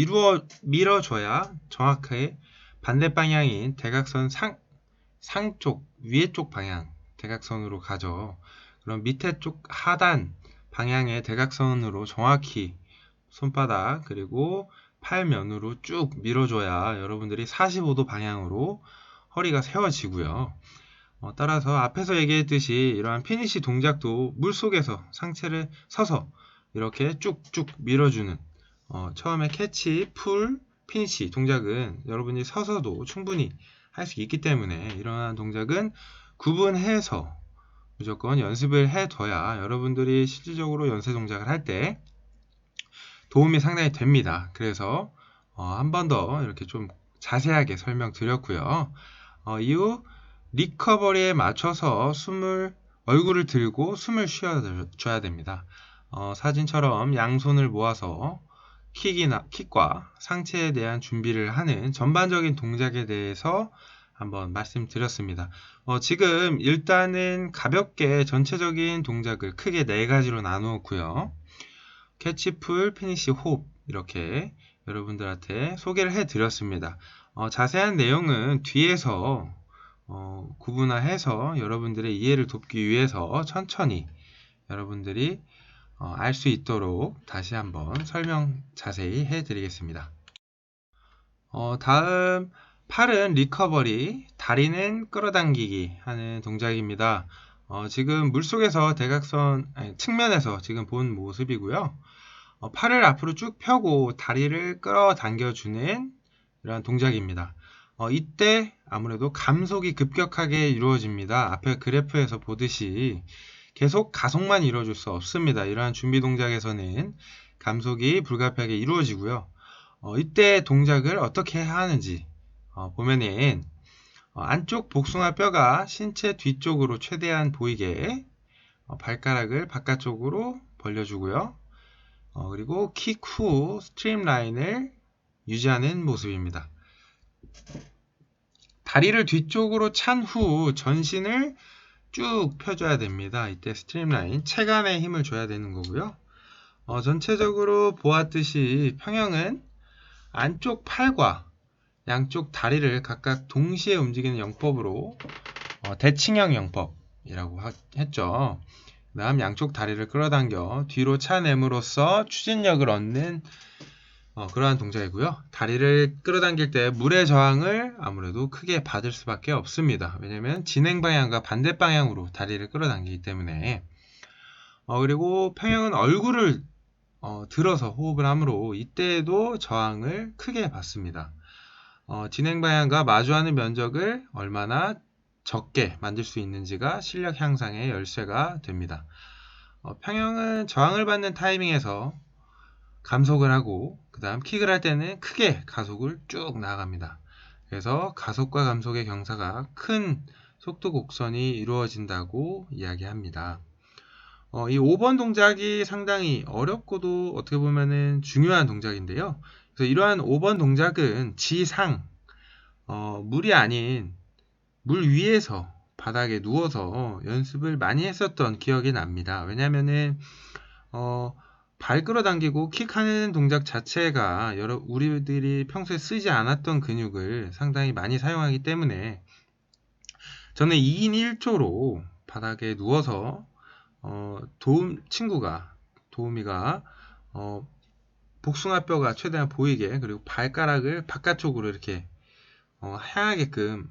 A: 밀어줘야 정확하게 반대 방향인 대각선 상쪽, 위에 쪽 방향 대각선으로 가죠. 그럼 밑에 쪽 하단 방향의 대각선으로 정확히 손바닥 그리고 팔면으로 쭉 밀어줘야 여러분들이 45도 방향으로 허리가 세워지고요. 따라서 앞에서 얘기했듯이 이러한 피니시 동작도 물속에서 상체를 서서 이렇게 쭉쭉 밀어주는 처음에 캐치, 풀, 피니시 동작은 여러분이 서서도 충분히 할 수 있기 때문에 이러한 동작은 구분해서 무조건 연습을 해둬야 여러분들이 실질적으로 연쇄 동작을 할 때 도움이 상당히 됩니다. 그래서 한 번 더 이렇게 좀 자세하게 설명드렸고요. 이후 리커버리에 맞춰서 얼굴을 들고 숨을 쉬어줘야 됩니다. 사진처럼 양손을 모아서 킥과 상체에 대한 준비를 하는 전반적인 동작에 대해서 한번 말씀드렸습니다. 지금 일단은 가볍게 전체적인 동작을 크게 4가지로 나누었고요. 캐치풀, 피니시, 호흡 이렇게 여러분들한테 소개를 해드렸습니다. 자세한 내용은 뒤에서 구분화해서 여러분들의 이해를 돕기 위해서 천천히 여러분들이 알 수 있도록 다시 한번 설명 자세히 해드리겠습니다. 다음 팔은 리커버리, 다리는 끌어당기기 하는 동작입니다. 지금 물속에서 측면에서 지금 본 모습이고요. 팔을 앞으로 쭉 펴고 다리를 끌어당겨주는 이러한 동작입니다. 이때 아무래도 감속이 급격하게 이루어집니다. 앞에 그래프에서 보듯이 계속 가속만 이루어질 수 없습니다. 이러한 준비 동작에서는 감속이 불가피하게 이루어지고요. 이때 동작을 어떻게 해야 하는지 보면은 안쪽 복숭아 뼈가 신체 뒤쪽으로 최대한 보이게 발가락을 바깥쪽으로 벌려주고요. 그리고 킥 후 스트림 라인을 유지하는 모습입니다. 다리를 뒤쪽으로 찬 후 전신을 쭉 펴줘야 됩니다. 이때 스트림 라인, 체간에 힘을 줘야 되는 거고요. 전체적으로 보았듯이 평형은 안쪽 팔과 양쪽 다리를 각각 동시에 움직이는 영법으로 대칭형 영법이라고 했죠. 그 다음 양쪽 다리를 끌어당겨 뒤로 차냄으로써 추진력을 얻는 그러한 동작이고요. 다리를 끌어당길 때 물의 저항을 아무래도 크게 받을 수밖에 없습니다. 왜냐하면 진행 방향과 반대 방향으로 다리를 끌어당기기 때문에 그리고 평형은 얼굴을 들어서 호흡을 하므로 이때에도 저항을 크게 받습니다. 진행 방향과 마주하는 면적을 얼마나 적게 만들 수 있는지가 실력 향상의 열쇠가 됩니다. 평형은 저항을 받는 타이밍에서 감속을 하고 그 다음 킥을 할 때는 크게 가속을 쭉 나아갑니다. 그래서 가속과 감속의 경사가 큰 속도 곡선이 이루어진다고 이야기합니다. 이 5번 동작이 상당히 어렵고도 어떻게 보면은 중요한 동작인데요. 그래서 이러한 5번 동작은 지상, 물이 아닌 물 위에서 바닥에 누워서 연습을 많이 했었던 기억이 납니다. 왜냐면은 발 끌어당기고 킥하는 동작 자체가 우리들이 평소에 쓰지 않았던 근육을 상당히 많이 사용하기 때문에 저는 2인 1조로 바닥에 누워서 도우미가 복숭아뼈가 최대한 보이게 그리고 발가락을 바깥쪽으로 이렇게 향하게끔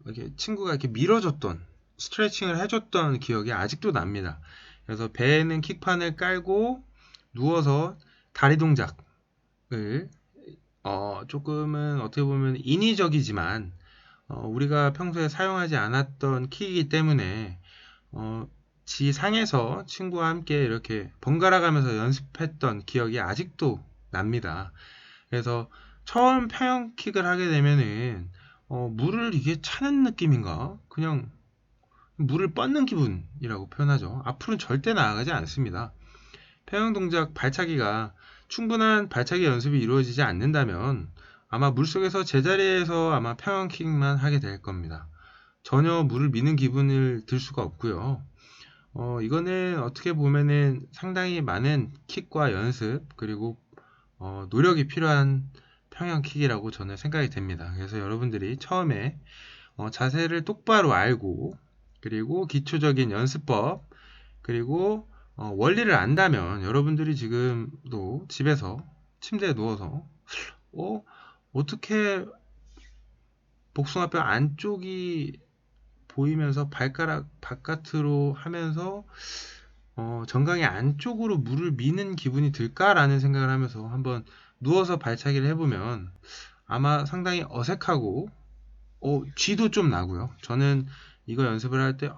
A: 이렇게 친구가 이렇게 밀어줬던 스트레칭을 해줬던 기억이 아직도 납니다. 그래서 배에는 킥판을 깔고 누워서 다리 동작을 조금은 어떻게 보면 인위적이지만 우리가 평소에 사용하지 않았던 킥이기 때문에 지상에서 친구와 함께 이렇게 번갈아 가면서 연습했던 기억이 아직도 납니다. 그래서 처음 평형 킥을 하게 되면은 물을 이게 차는 느낌인가? 그냥 물을 뻗는 기분이라고 표현하죠. 앞으로는 절대 나아가지 않습니다. 평형 동작 발차기가 충분한 발차기 연습이 이루어지지 않는다면 아마 물속에서 제자리에서 아마 평형킥만 하게 될 겁니다. 전혀 물을 미는 기분을 들 수가 없고요. 이거는 어떻게 보면은 상당히 많은 킥과 연습 그리고 노력이 필요한 평형킥이라고 저는 생각이 됩니다. 그래서 여러분들이 처음에 자세를 똑바로 알고 그리고 기초적인 연습법 그리고 원리를 안다면 여러분들이 지금도 집에서 침대에 누워서 어떻게 복숭아뼈 안쪽이 보이면서 발가락 바깥으로 하면서 정강이 안쪽으로 물을 미는 기분이 들까라는 생각을 하면서 한번 누워서 발차기를 해보면 아마 상당히 어색하고 쥐도 좀 나고요. 저는 이거 연습을 할 때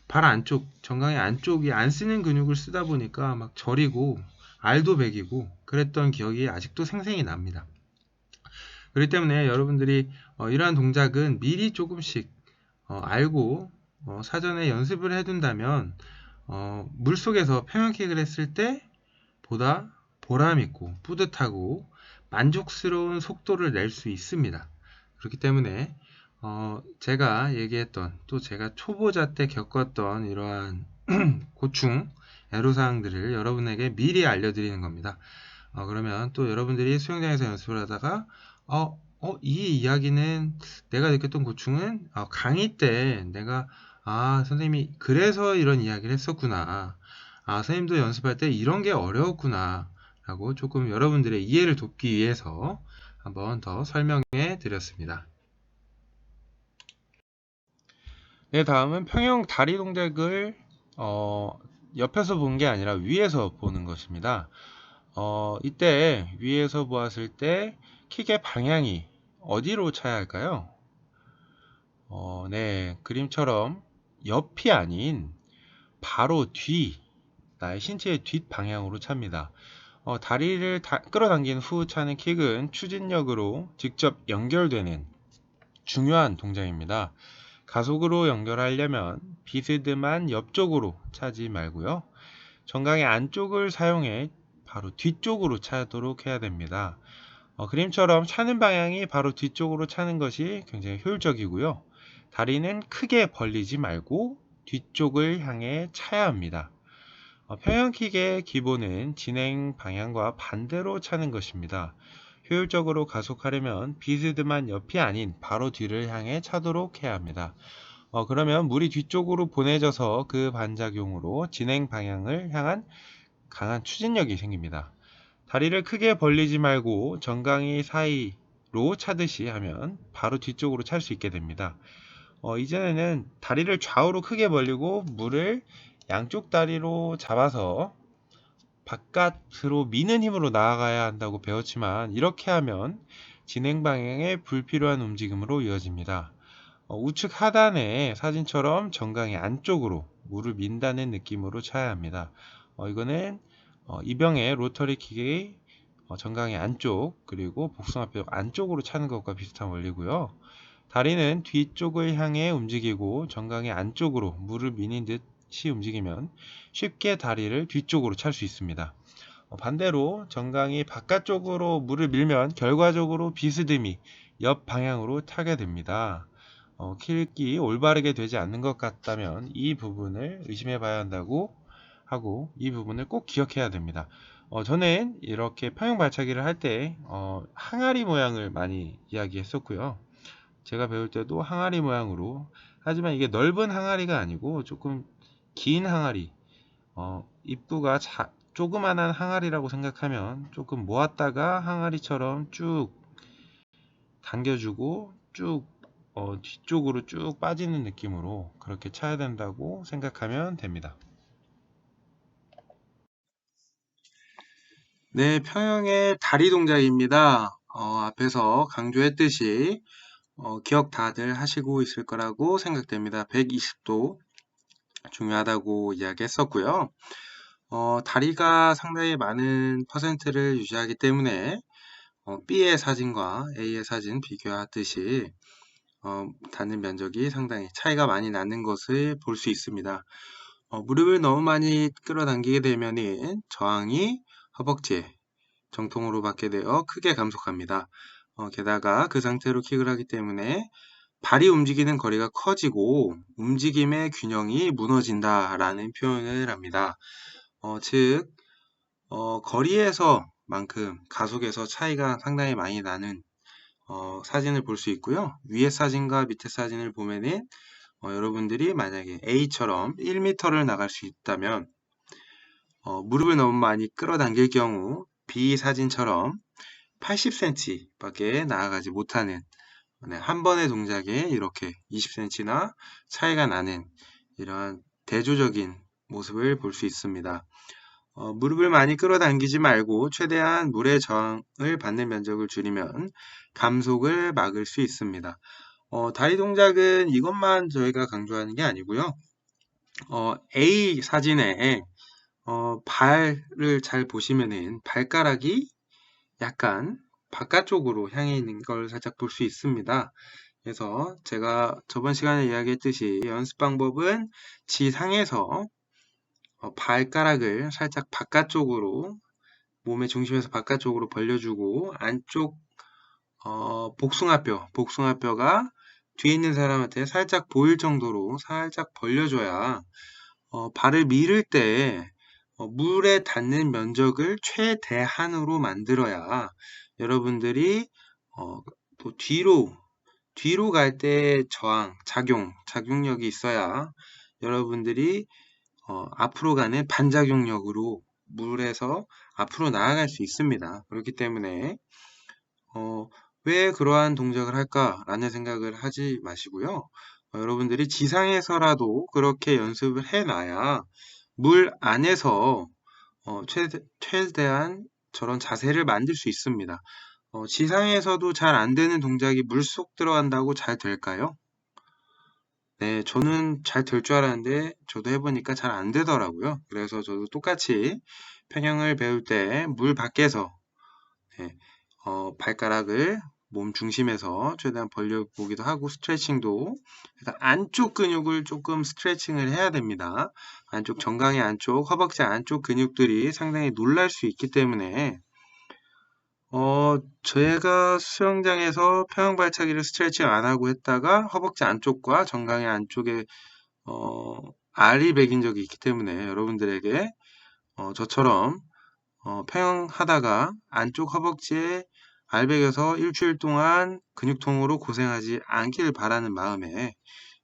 A: 발 안쪽, 정강이 안쪽이 안 쓰는 근육을 쓰다 보니까 막 저리고 알도 배기고 그랬던 기억이 아직도 생생히 납니다. 그렇기 때문에 여러분들이 이러한 동작은 미리 조금씩 알고 사전에 연습을 해둔다면 물속에서 평형킥을 했을 때 보다 보람있고 뿌듯하고 만족스러운 속도를 낼 수 있습니다. 그렇기 때문에 제가 얘기했던 또 제가 초보자 때 겪었던 이러한 고충, 애로사항들을 여러분에게 미리 알려드리는 겁니다. 그러면 또 여러분들이 수영장에서 연습을 하다가 이 이야기는 내가 느꼈던 고충은 강의 때 내가 선생님이 그래서 이런 이야기를 했었구나. 선생님도 연습할 때 이런 게 어려웠구나 라고 조금 여러분들의 이해를 돕기 위해서 한번 더 설명해 드렸습니다. 네, 다음은 평형 다리 동작을 옆에서 본 게 아니라 위에서 보는 것입니다. 이때 위에서 보았을 때 킥의 방향이 어디로 차야 할까요? 네, 그림처럼 옆이 아닌 바로 뒤, 나의 신체의 뒷 방향으로 찹니다. 다리를 끌어당긴 후 차는 킥은 추진력으로 직접 연결되는 중요한 동작입니다. 가속으로 연결하려면 비스듬한 옆쪽으로 차지 말고요. 정강의 안쪽을 사용해 바로 뒤쪽으로 차도록 해야 됩니다. 그림처럼 차는 방향이 바로 뒤쪽으로 차는 것이 굉장히 효율적이고요. 다리는 크게 벌리지 말고 뒤쪽을 향해 차야 합니다. 평형킥의 기본은 진행 방향과 반대로 차는 것입니다. 효율적으로 가속하려면 비스듬한 옆이 아닌 바로 뒤를 향해 차도록 해야 합니다. 그러면 물이 뒤쪽으로 보내져서 그 반작용으로 진행 방향을 향한 강한 추진력이 생깁니다. 다리를 크게 벌리지 말고 정강이 사이로 차듯이 하면 바로 뒤쪽으로 찰 수 있게 됩니다. 이전에는 다리를 좌우로 크게 벌리고 물을 양쪽 다리로 잡아서 바깥으로 미는 힘으로 나아가야 한다고 배웠지만 이렇게 하면 진행 방향에 불필요한 움직임으로 이어집니다. 우측 하단의 사진처럼 정강이 안쪽으로 물을 민다는 느낌으로 차야 합니다. 이거는 이병의 로터리 킥의 정강이 안쪽 그리고 복숭아뼈 안쪽으로 차는 것과 비슷한 원리고요. 다리는 뒤쪽을 향해 움직이고 정강이 안쪽으로 물을 미는 듯이 움직이면 쉽게 다리를 뒤쪽으로 찰 수 있습니다. 반대로 정강이 바깥쪽으로 물을 밀면 결과적으로 비스듬히 옆 방향으로 타게 됩니다. 킥이 올바르게 되지 않는 것 같다면 이 부분을 의심해 봐야 한다고 하고 이 부분을 꼭 기억해야 됩니다. 저는 이렇게 평형 발차기를 할 때 항아리 모양을 많이 이야기했었고요. 제가 배울 때도 항아리 모양으로, 하지만 이게 넓은 항아리가 아니고 조금 긴 항아리, 입구가 조그만한 항아리라고 생각하면 조금 모았다가 항아리처럼 쭉 당겨주고 쭉 뒤쪽으로 쭉 빠지는 느낌으로 그렇게 차야 된다고 생각하면 됩니다. 네, 평형의 다리 동작입니다. 앞에서 강조했듯이 기억 다들 하시고 있을 거라고 생각됩니다. 120도 중요하다고 이야기했었고요. 다리가 상당히 많은 퍼센트를 유지하기 때문에 B의 사진과 A의 사진 비교하듯이 닿는 면적이 상당히 차이가 많이 나는 것을 볼 수 있습니다. 무릎을 너무 많이 끌어당기게 되면 저항이 허벅지에 정통으로 받게 되어 크게 감속합니다. 게다가 그 상태로 킥을 하기 때문에 발이 움직이는 거리가 커지고 움직임의 균형이 무너진다라는 표현을 합니다. 즉 거리에서만큼 가속에서 차이가 상당히 많이 나는 사진을 볼 수 있고요. 위에 사진과 밑에 사진을 보면은 여러분들이 만약에 A처럼 1m를 나갈 수 있다면 무릎을 너무 많이 끌어당길 경우 B 사진처럼 80cm 밖에 나아가지 못하는 한 번의 동작에 이렇게 20cm나 차이가 나는 이러한 대조적인 모습을 볼 수 있습니다. 무릎을 많이 끌어당기지 말고 최대한 물의 저항을 받는 면적을 줄이면 감속을 막을 수 있습니다. 다리 동작은 이것만 저희가 강조하는 게 아니고요. A 사진에 발을 잘 보시면은 발가락이 약간 바깥쪽으로 향해 있는 걸 살짝 볼 수 있습니다. 그래서 제가 저번 시간에 이야기했듯이 연습 방법은 지상에서 발가락을 살짝 바깥쪽으로 몸의 중심에서 바깥쪽으로 벌려주고 안쪽 복숭아뼈가 뒤에 있는 사람한테 살짝 보일 정도로 살짝 벌려줘야 발을 밀을 때 물에 닿는 면적을 최대한으로 만들어야 여러분들이 또 뒤로 갈 때 작용력이 있어야 여러분들이 앞으로 가는 반작용력으로 물에서 앞으로 나아갈 수 있습니다. 그렇기 때문에 왜 그러한 동작을 할까라는 생각을 하지 마시고요. 여러분들이 지상에서라도 그렇게 연습을 해놔야 물 안에서 최대한 저런 자세를 만들 수 있습니다. 지상에서도 잘 안 되는 동작이 물속 들어간다고 잘 될까요? 네, 저는 잘 될 줄 알았는데 저도 해보니까 잘 안 되더라고요. 그래서 저도 똑같이 평형을 배울 때 물 밖에서 네, 발가락을 몸 중심에서 최대한 벌려보기도 하고 스트레칭도 그러니까 안쪽 근육을 조금 스트레칭을 해야 됩니다. 안쪽 정강이 안쪽, 허벅지 안쪽 근육들이 상당히 놀랄 수 있기 때문에 제가 수영장에서 평형 발차기를 스트레칭 안 하고 했다가 허벅지 안쪽과 정강이 안쪽에 알이 배긴 적이 있기 때문에 여러분들에게 저처럼 평형 하다가 안쪽 허벅지에 알 배겨서 일주일 동안 근육통으로 고생하지 않길 바라는 마음에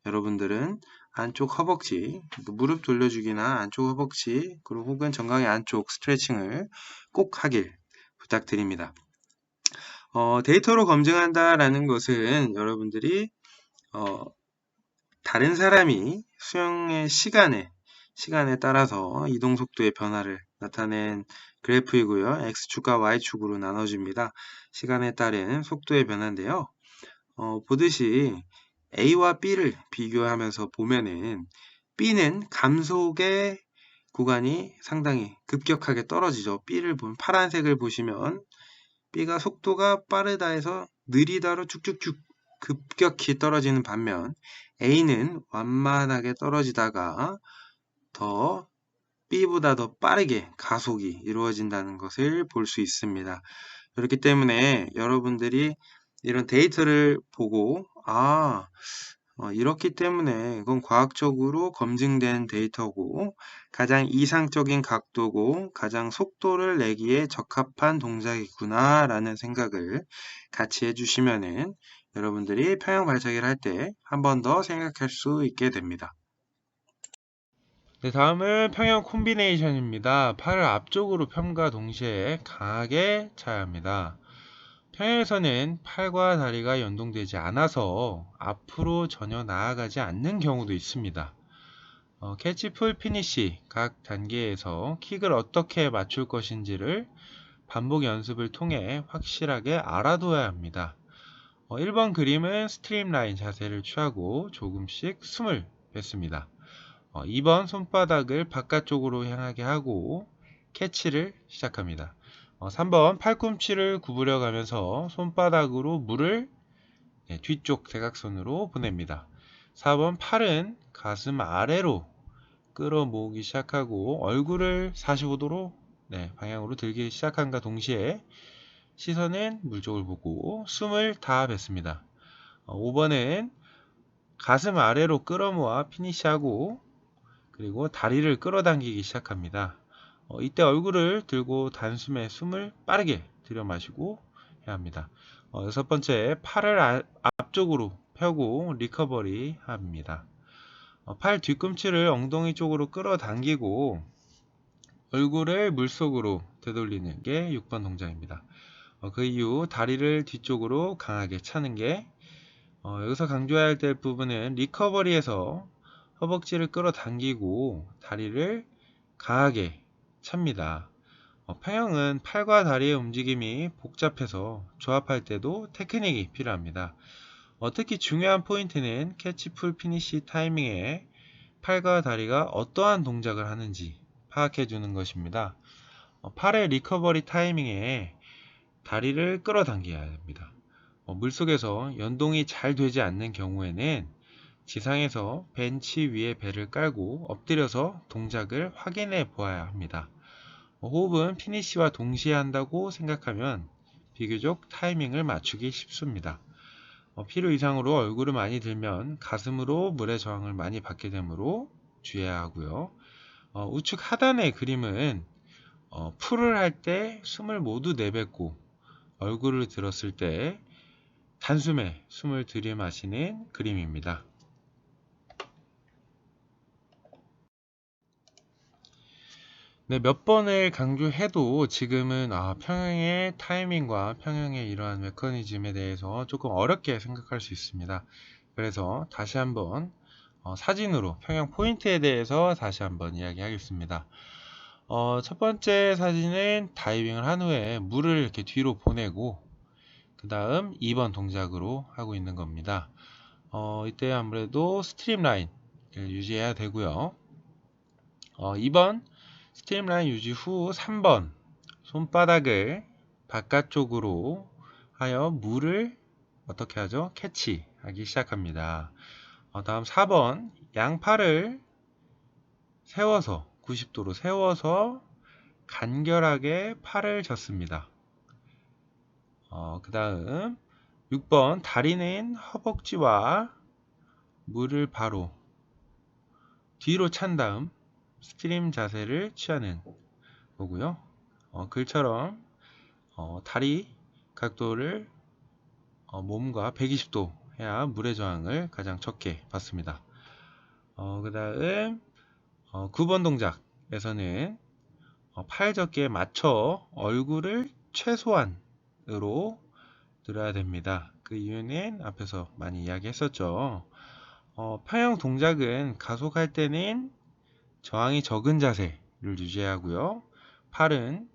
A: 여러분들은 안쪽 허벅지, 무릎 돌려주기나 안쪽 허벅지, 그리고 혹은 정강이 안쪽 스트레칭을 꼭 하길 부탁드립니다. 데이터로 검증한다라는 것은 여러분들이 다른 사람이 수영의 시간에 따라서 이동 속도의 변화를 나타낸 그래프이고요. X축과 Y축으로 나눠집니다. 시간에 따른 속도의 변화인데요. 보듯이 A와 B를 비교하면서 보면은 B는 감속의 구간이 상당히 급격하게 떨어지죠. B를 보면 파란색을 보시면 B가 속도가 빠르다 해서 느리다로 쭉쭉쭉 급격히 떨어지는 반면 A는 완만하게 떨어지다가 더 B보다 더 빠르게 가속이 이루어진다는 것을 볼 수 있습니다. 그렇기 때문에 여러분들이 이런 데이터를 보고 이렇기 때문에 이건 과학적으로 검증된 데이터고 가장 이상적인 각도고 가장 속도를 내기에 적합한 동작이구나 라는 생각을 같이 해주시면은 여러분들이 평형 발차기를 할 때 한 번 더 생각할 수 있게 됩니다. 네, 다음은 평형 콤비네이션입니다. 팔을 앞쪽으로 펴과 동시에 강하게 차야 합니다. 평형에서는 팔과 다리가 연동되지 않아서 앞으로 전혀 나아가지 않는 경우도 있습니다. 캐치, 풀, 피니시 각 단계에서 킥을 어떻게 맞출 것인지를 반복 연습을 통해 확실하게 알아둬야 합니다. 1번 그림은 스트림라인 자세를 취하고 조금씩 숨을 뱉습니다. 2번 손바닥을 바깥쪽으로 향하게 하고 캐치를 시작합니다. 3번 팔꿈치를 구부려 가면서 손바닥으로 물을 뒤쪽 대각선으로 보냅니다. 4번 팔은 가슴 아래로 끌어모으기 시작하고 얼굴을 45도로 방향으로 들기 시작함과 동시에 시선은 물 쪽을 보고 숨을 다 뱉습니다. 5번은 가슴 아래로 끌어모아 피니시하고 그리고 다리를 끌어당기기 시작합니다. 이때 얼굴을 들고 단숨에 숨을 빠르게 들여 마시고 해야 합니다. 6번째, 팔을 앞쪽으로 펴고 리커버리 합니다. 팔 뒤꿈치를 엉덩이 쪽으로 끌어당기고 얼굴을 물속으로 되돌리는 게 6번 동작입니다. 그 이후 다리를 뒤쪽으로 강하게 차는 게 여기서 강조해야 될 부분은 리커버리에서 허벅지를 끌어당기고 다리를 강하게 찹니다. 평형은 팔과 다리의 움직임이 복잡해서 조합할 때도 테크닉이 필요합니다. 특히 중요한 포인트는 캐치 풀 피니시 타이밍에 팔과 다리가 어떠한 동작을 하는지 파악해 주는 것입니다. 팔의 리커버리 타이밍에 다리를 끌어당겨야 합니다. 물속에서 연동이 잘 되지 않는 경우에는 지상에서 벤치 위에 배를 깔고 엎드려서 동작을 확인해 보아야 합니다. 호흡은 피니시와 동시에 한다고 생각하면 비교적 타이밍을 맞추기 쉽습니다. 필요 이상으로 얼굴을 많이 들면 가슴으로 물의 저항을 많이 받게 되므로 주의해야 하고요. 우측 하단의 그림은 풀을 할 때 숨을 모두 내뱉고 얼굴을 들었을 때 단숨에 숨을 들이마시는 그림입니다. 몇 번을 강조해도 지금은 평형의 타이밍과 평형의 이러한 메커니즘에 대해서 조금 어렵게 생각할 수 있습니다. 그래서 다시 한번 사진으로 평형 포인트에 대해서 다시 한번 이야기하겠습니다. 첫 번째 사진은 다이빙을 한 후에 물을 이렇게 뒤로 보내고 그 다음 2번 동작으로 하고 있는 겁니다. 이때 아무래도 스트림 라인을 유지해야 되고요. 2번 스트림 라인 유지 후 3번 손바닥을 바깥쪽으로 하여 물을 어떻게 하죠? 캐치하기 시작합니다. 다음 4번 양팔을 세워서 90도로 세워서 간결하게 팔을 젓습니다. 그 다음 6번 다리는 허벅지와 물을 바로 뒤로 찬 다음 스트림 자세를 취하는 거고요. 글처럼 다리 각도를 몸과 120도 해야 물의 저항을 가장 적게 받습니다. 그 다음 9번 동작에서는 팔 접기에 맞춰 얼굴을 최소한으로 들어야 됩니다. 그 이유는 앞에서 많이 이야기했었죠. 평형 동작은 가속할 때는 저항이 적은 자세를 유지해야 하고요. 팔은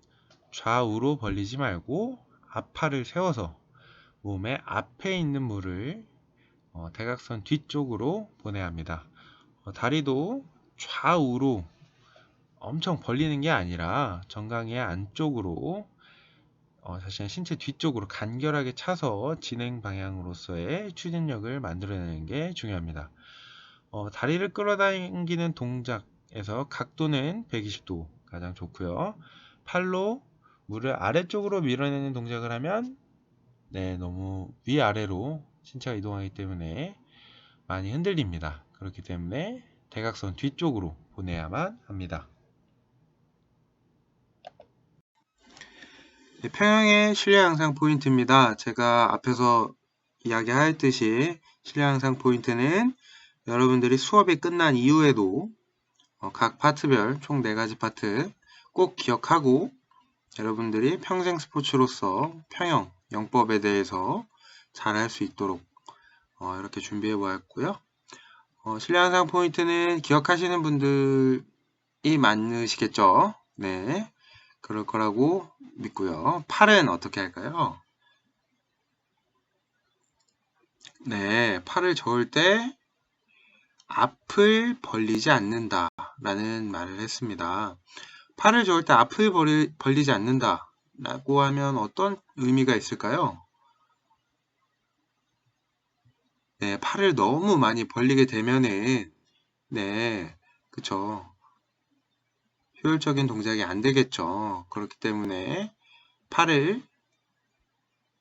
A: 좌우로 벌리지 말고 앞팔을 세워서 몸의 앞에 있는 물을 대각선 뒤쪽으로 보내야 합니다. 다리도 좌우로 엄청 벌리는 게 아니라 정강이 안쪽으로 자신의 신체 뒤쪽으로 간결하게 차서 진행 방향으로서의 추진력을 만들어내는 게 중요합니다. 다리를 끌어당기는 동작에서 각도는 120도 가장 좋고요. 팔로 물을 아래쪽으로 밀어내는 동작을 하면 너무 위아래로 신체가 이동하기 때문에 많이 흔들립니다. 그렇기 때문에 대각선 뒤쪽으로 보내야만 합니다. 평형의 실내 향상 포인트입니다. 제가 앞에서 이야기하였듯이 실내 향상 포인트는 여러분들이 수업이 끝난 이후에도 각 파트별 총 4가지 파트 꼭 기억하고 여러분들이 평생 스포츠로서 평형, 영법에 대해서 잘 할 수 있도록 이렇게 준비해 보았고요. 실내 향상 포인트는 기억하시는 분들이 많으시겠죠? 네, 그럴 거라고 믿고요. 팔은 어떻게 할까요? 네, 팔을 저을 때 앞을 벌리지 않는다 라는 말을 했습니다. 팔을 저을 때 앞을 벌리지 않는다 라고 하면 어떤 의미가 있을까요? 네, 팔을 너무 많이 벌리게 되면은 그쵸, 효율적인 동작이 안 되겠죠. 그렇기 때문에 팔을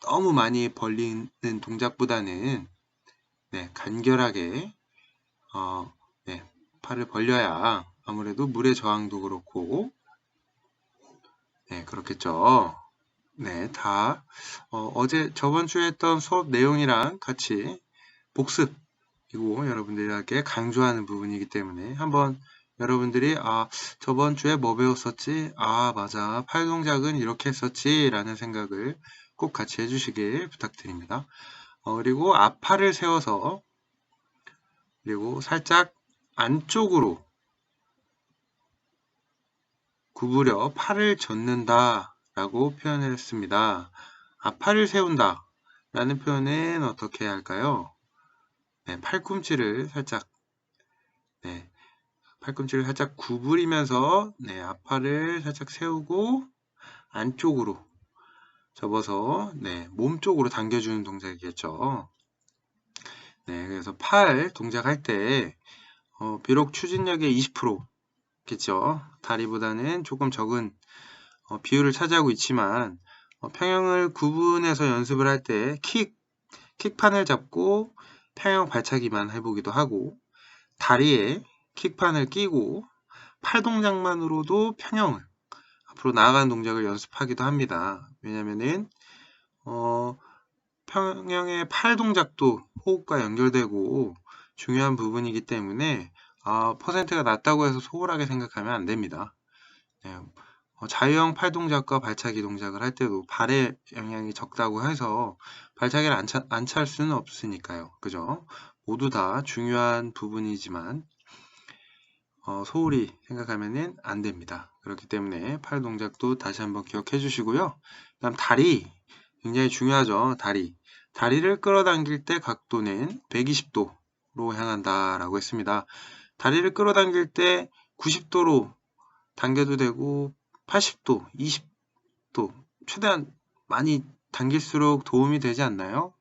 A: 너무 많이 벌리는 동작보다는 네, 간결하게 네, 팔을 벌려야 아무래도 물의 저항도 그렇고 네, 그렇겠죠. 네, 다 저번 주에 했던 수업 내용이랑 같이 복습이고 여러분들에게 강조하는 부분이기 때문에 한번 여러분들이 저번 주에 뭐 배웠었지? 맞아. 팔 동작은 이렇게 했었지? 라는 생각을 꼭 같이 해주시길 부탁드립니다. 그리고 앞팔을 세워서 그리고 살짝 안쪽으로 구부려 팔을 젓는다 라고 표현을 했습니다. 앞팔을 세운다 라는 표현은 어떻게 해야 할까요? 네, 팔꿈치를 살짝 구부리면서 네, 앞팔을 살짝 세우고 안쪽으로 접어서 네, 몸 쪽으로 당겨주는 동작이겠죠. 네, 그래서 팔 동작할 때 비록 추진력의 20%겠죠. 다리보다는 조금 적은 비율을 차지하고 있지만 평형을 구분해서 연습을 할 때 킥판을 잡고 평형 발차기만 해보기도 하고 다리에 킥판을 끼고 팔 동작만으로도 평형을 앞으로 나아가는 동작을 연습하기도 합니다. 왜냐면은 평형의 팔 동작도 호흡과 연결되고 중요한 부분이기 때문에 퍼센트가 낮다고 해서 소홀하게 생각하면 안 됩니다. 네, 자유형 팔 동작과 발차기 동작을 할 때도 발의 영향이 적다고 해서 발차기를 안 찰 수는 없으니까요. 그죠? 모두 다 중요한 부분이지만 소홀히 생각하면 안 됩니다. 그렇기 때문에 팔 동작도 다시 한번 기억해 주시고요. 그다음 다리 굉장히 중요하죠. 다리를 끌어당길 때 각도는 120도로 향한다 라고 했습니다. 다리를 끌어당길 때 90도로 당겨도 되고 80도, 20도 최대한 많이 당길수록 도움이 되지 않나요?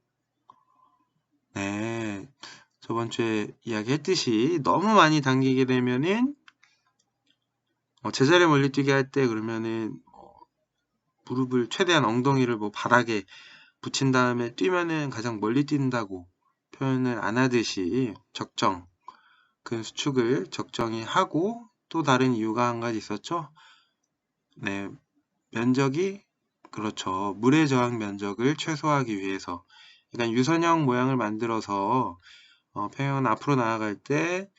A: 네, 저번 주에 이야기했듯이 너무 많이 당기게 되면은 제자리 멀리뛰기 할 때 그러면은 무릎을 최대한 엉덩이를 바닥에 붙인 다음에 뛰면은 가장 멀리 뛴다고 표현을 안 하듯이 근 수축을 적정히 하고 또 다른 이유가 한 가지 있었죠. 네, 면적이 그렇죠. 물의 저항 면적을 최소화하기 위해서 약간 유선형 모양을 만들어서 평형은 앞으로 나아갈 때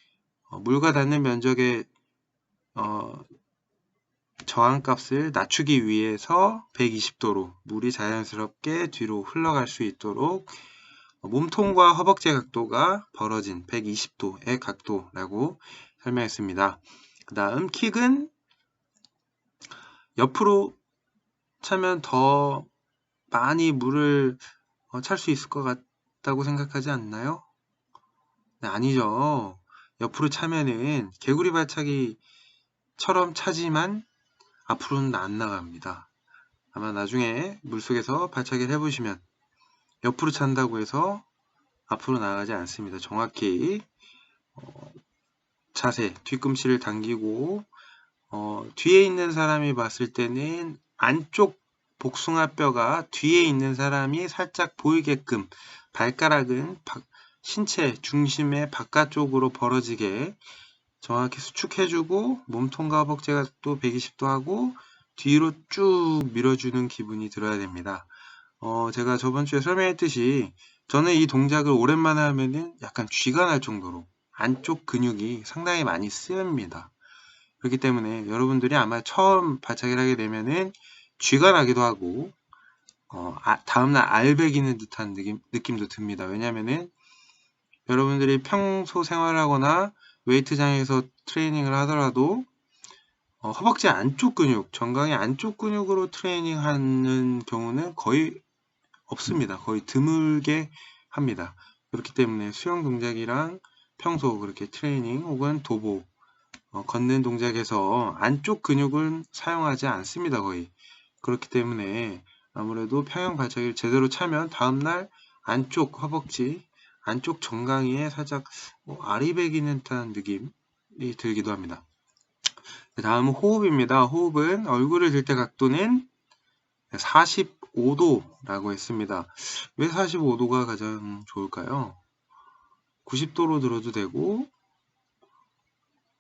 A: 물과 닿는 면적의 저항값을 낮추기 위해서 120도로 물이 자연스럽게 뒤로 흘러갈 수 있도록 몸통과 허벅지 각도가 벌어진 120도의 각도라고 설명했습니다. 그 다음 킥은 옆으로 차면 더 많이 물을 찰 수 있을 것 같다고 생각하지 않나요? 네, 아니죠. 옆으로 차면은 개구리 발차기처럼 차지만 앞으로는 안 나갑니다. 아마 나중에 물속에서 발차기를 해보시면 옆으로 찬다고 해서 앞으로 나가지 않습니다. 정확히 자세, 뒤꿈치를 당기고 뒤에 있는 사람이 봤을 때는 안쪽 복숭아뼈가 뒤에 있는 사람이 살짝 보이게끔 발가락은 신체 중심의 바깥쪽으로 벌어지게 정확히 수축해주고 몸통과 허벅지 각도 120도 하고 뒤로 쭉 밀어주는 기분이 들어야 됩니다. 제가 저번 주에 설명했듯이 저는 이 동작을 오랜만에 하면은 약간 쥐가 날 정도로 안쪽 근육이 상당히 많이 쓰입니다. 그렇기 때문에 여러분들이 아마 처음 발차기를 하게 되면은 쥐가 나기도 하고 다음날 알배기는 듯한 느낌도 듭니다. 왜냐면은 여러분들이 평소 생활하거나 웨이트장에서 트레이닝을 하더라도 허벅지 안쪽 근육, 정강이 안쪽 근육으로 트레이닝하는 경우는 거의 없습니다. 거의 드물게 합니다. 그렇기 때문에 수영 동작이랑 평소 그렇게 트레이닝 혹은 도보 걷는 동작에서 안쪽 근육은 사용하지 않습니다. 거의. 그렇기 때문에 아무래도 평형 발차기를 제대로 차면 다음날 안쪽 허벅지, 안쪽 정강이에 살짝 아리배기는 듯한 느낌이 들기도 합니다. 다음은 호흡입니다. 호흡은 얼굴을 들 때 각도는 45도라고 했습니다. 왜 45도가 가장 좋을까요? 90도로 들어도 되고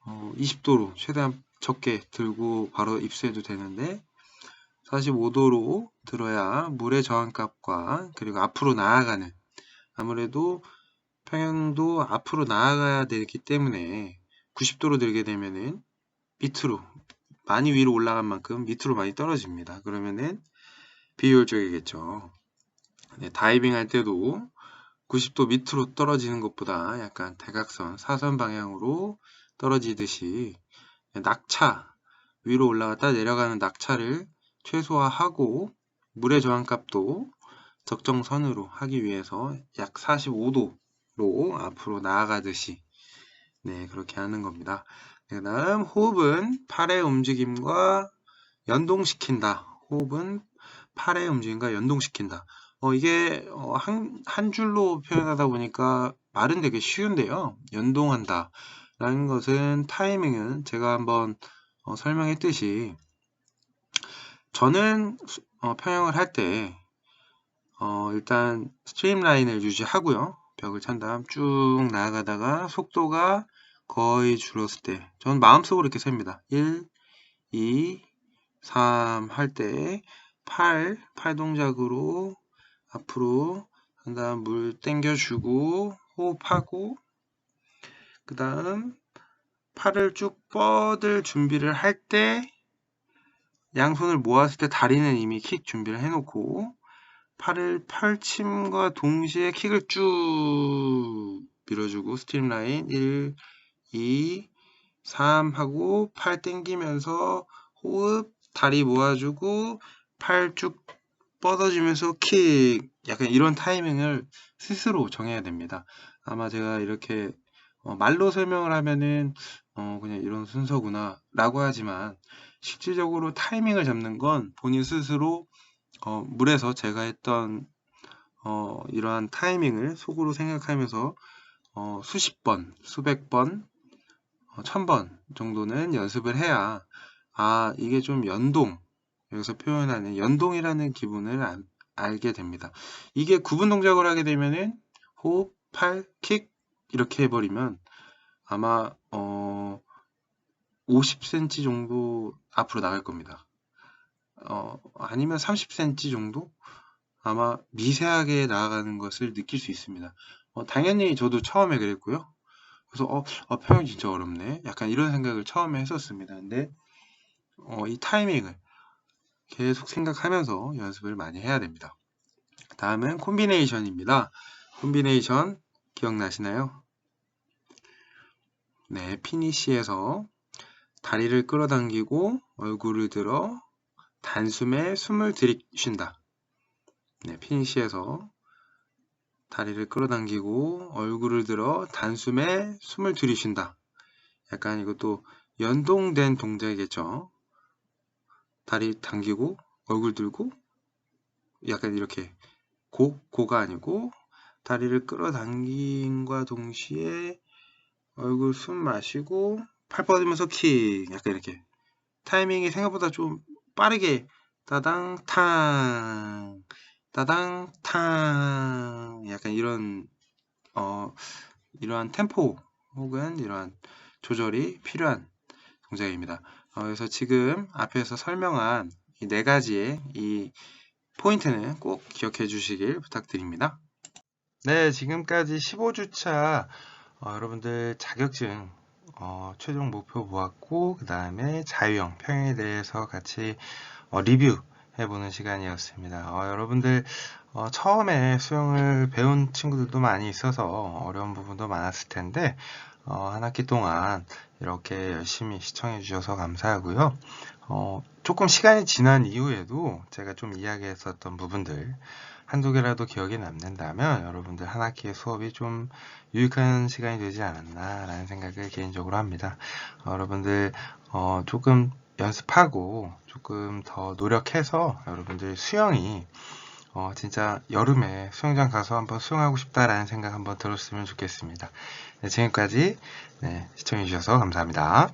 A: 20도로 최대한 적게 들고 바로 입수해도 되는데 45도로 들어야 물의 저항값과 그리고 앞으로 나아가는, 아무래도 평형도 앞으로 나아가야 되기 때문에 90도로 들게 되면은 밑으로, 많이 위로 올라간 만큼 밑으로 많이 떨어집니다. 그러면은 비효율적이겠죠. 네, 다이빙 할 때도 90도 밑으로 떨어지는 것보다 약간 대각선, 사선 방향으로 떨어지듯이 낙차, 위로 올라갔다 내려가는 낙차를 최소화하고 물의 저항값도 적정선으로 하기 위해서 약 45도로 앞으로 나아가듯이 그렇게 하는 겁니다. 그 다음 호흡은 팔의 움직임과 연동시킨다. 호흡은 팔의 움직임과 연동시킨다. 이게 한 줄로 표현하다 보니까 말은 되게 쉬운데요. 연동한다 라는 것은, 타이밍은 제가 한번 설명했듯이 저는 평형을 할 때 일단 스트림라인을 유지하고요. 벽을 찬 다음 쭉 나아가다가 속도가 거의 줄었을 때 저는 마음속으로 이렇게 셉니다. 1, 2, 3 할 때 팔 동작으로 앞으로 한 다음 물 당겨주고 호흡하고, 그 다음 팔을 쭉 뻗을 준비를 할 때 양손을 모았을 때 다리는 이미 킥 준비를 해놓고 팔을 펼침과 동시에 킥을 쭉 밀어주고 스트림라인 1, 2, 3 하고 팔 당기면서 호흡, 다리 모아주고 팔 쭉 뻗어주면서 킥, 약간 이런 타이밍을 스스로 정해야 됩니다. 아마 제가 이렇게 말로 설명을 하면은 그냥 이런 순서구나 라고 하지만, 실질적으로 타이밍을 잡는 건 본인 스스로 물에서 제가 했던 이러한 타이밍을 속으로 생각하면서 수십 번, 수백 번, 1000번 정도는 연습을 해야 이게 좀 연동, 여기서 표현하는 연동이라는 기분을 알게 됩니다. 이게 구분 동작을 하게 되면은 호흡, 팔, 킥 이렇게 해버리면 아마 50cm 정도 앞으로 나갈 겁니다. 아니면 30cm 정도 아마 미세하게 나아가는 것을 느낄 수 있습니다. 당연히 저도 처음에 그랬고요. 그래서 평형 진짜 어렵네, 약간 이런 생각을 처음에 했었습니다. 근데 이 타이밍을 계속 생각하면서 연습을 많이 해야 됩니다. 다음은 콤비네이션입니다. 콤비네이션 기억나시나요? 네, 피니시에서 다리를 끌어당기고 얼굴을 들어 단숨에 숨을 들이쉰다. 네, 피니시에서 다리를 끌어당기고 얼굴을 들어 단숨에 숨을 들이쉰다. 약간 이것도 연동된 동작이겠죠. 다리 당기고 얼굴 들고, 약간 이렇게 고가 아니고 다리를 끌어당김과 동시에 얼굴 숨 마시고 팔 뻗으면서 킥, 약간 이렇게 타이밍이 생각보다 좀 빠르게 따당 탕 따당 탕, 약간 이런 이러한 템포 혹은 이러한 조절이 필요한 동작입니다. 그래서 지금 앞에서 설명한 이 네 가지의 이 포인트는 꼭 기억해 주시길 부탁드립니다. 네, 지금까지 15주차 여러분들 자격증 최종 목표 보았고, 그 다음에 자유형, 평형에 대해서 같이 리뷰 해보는 시간이었습니다. 여러분들 처음에 수영을 배운 친구들도 많이 있어서 어려운 부분도 많았을 텐데 한 학기 동안 이렇게 열심히 시청해 주셔서 감사하고요. 조금 시간이 지난 이후에도 제가 좀 이야기했었던 부분들 한두 개라도 기억에 남는다면 여러분들 한 학기의 수업이 좀 유익한 시간이 되지 않았나 라는 생각을 개인적으로 합니다. 여러분들 조금 연습하고 조금 더 노력해서 여러분들 수영이 진짜 여름에 수영장 가서 한번 수영하고 싶다라는 생각 한번 들었으면 좋겠습니다. 네, 지금까지 시청해 주셔서 감사합니다.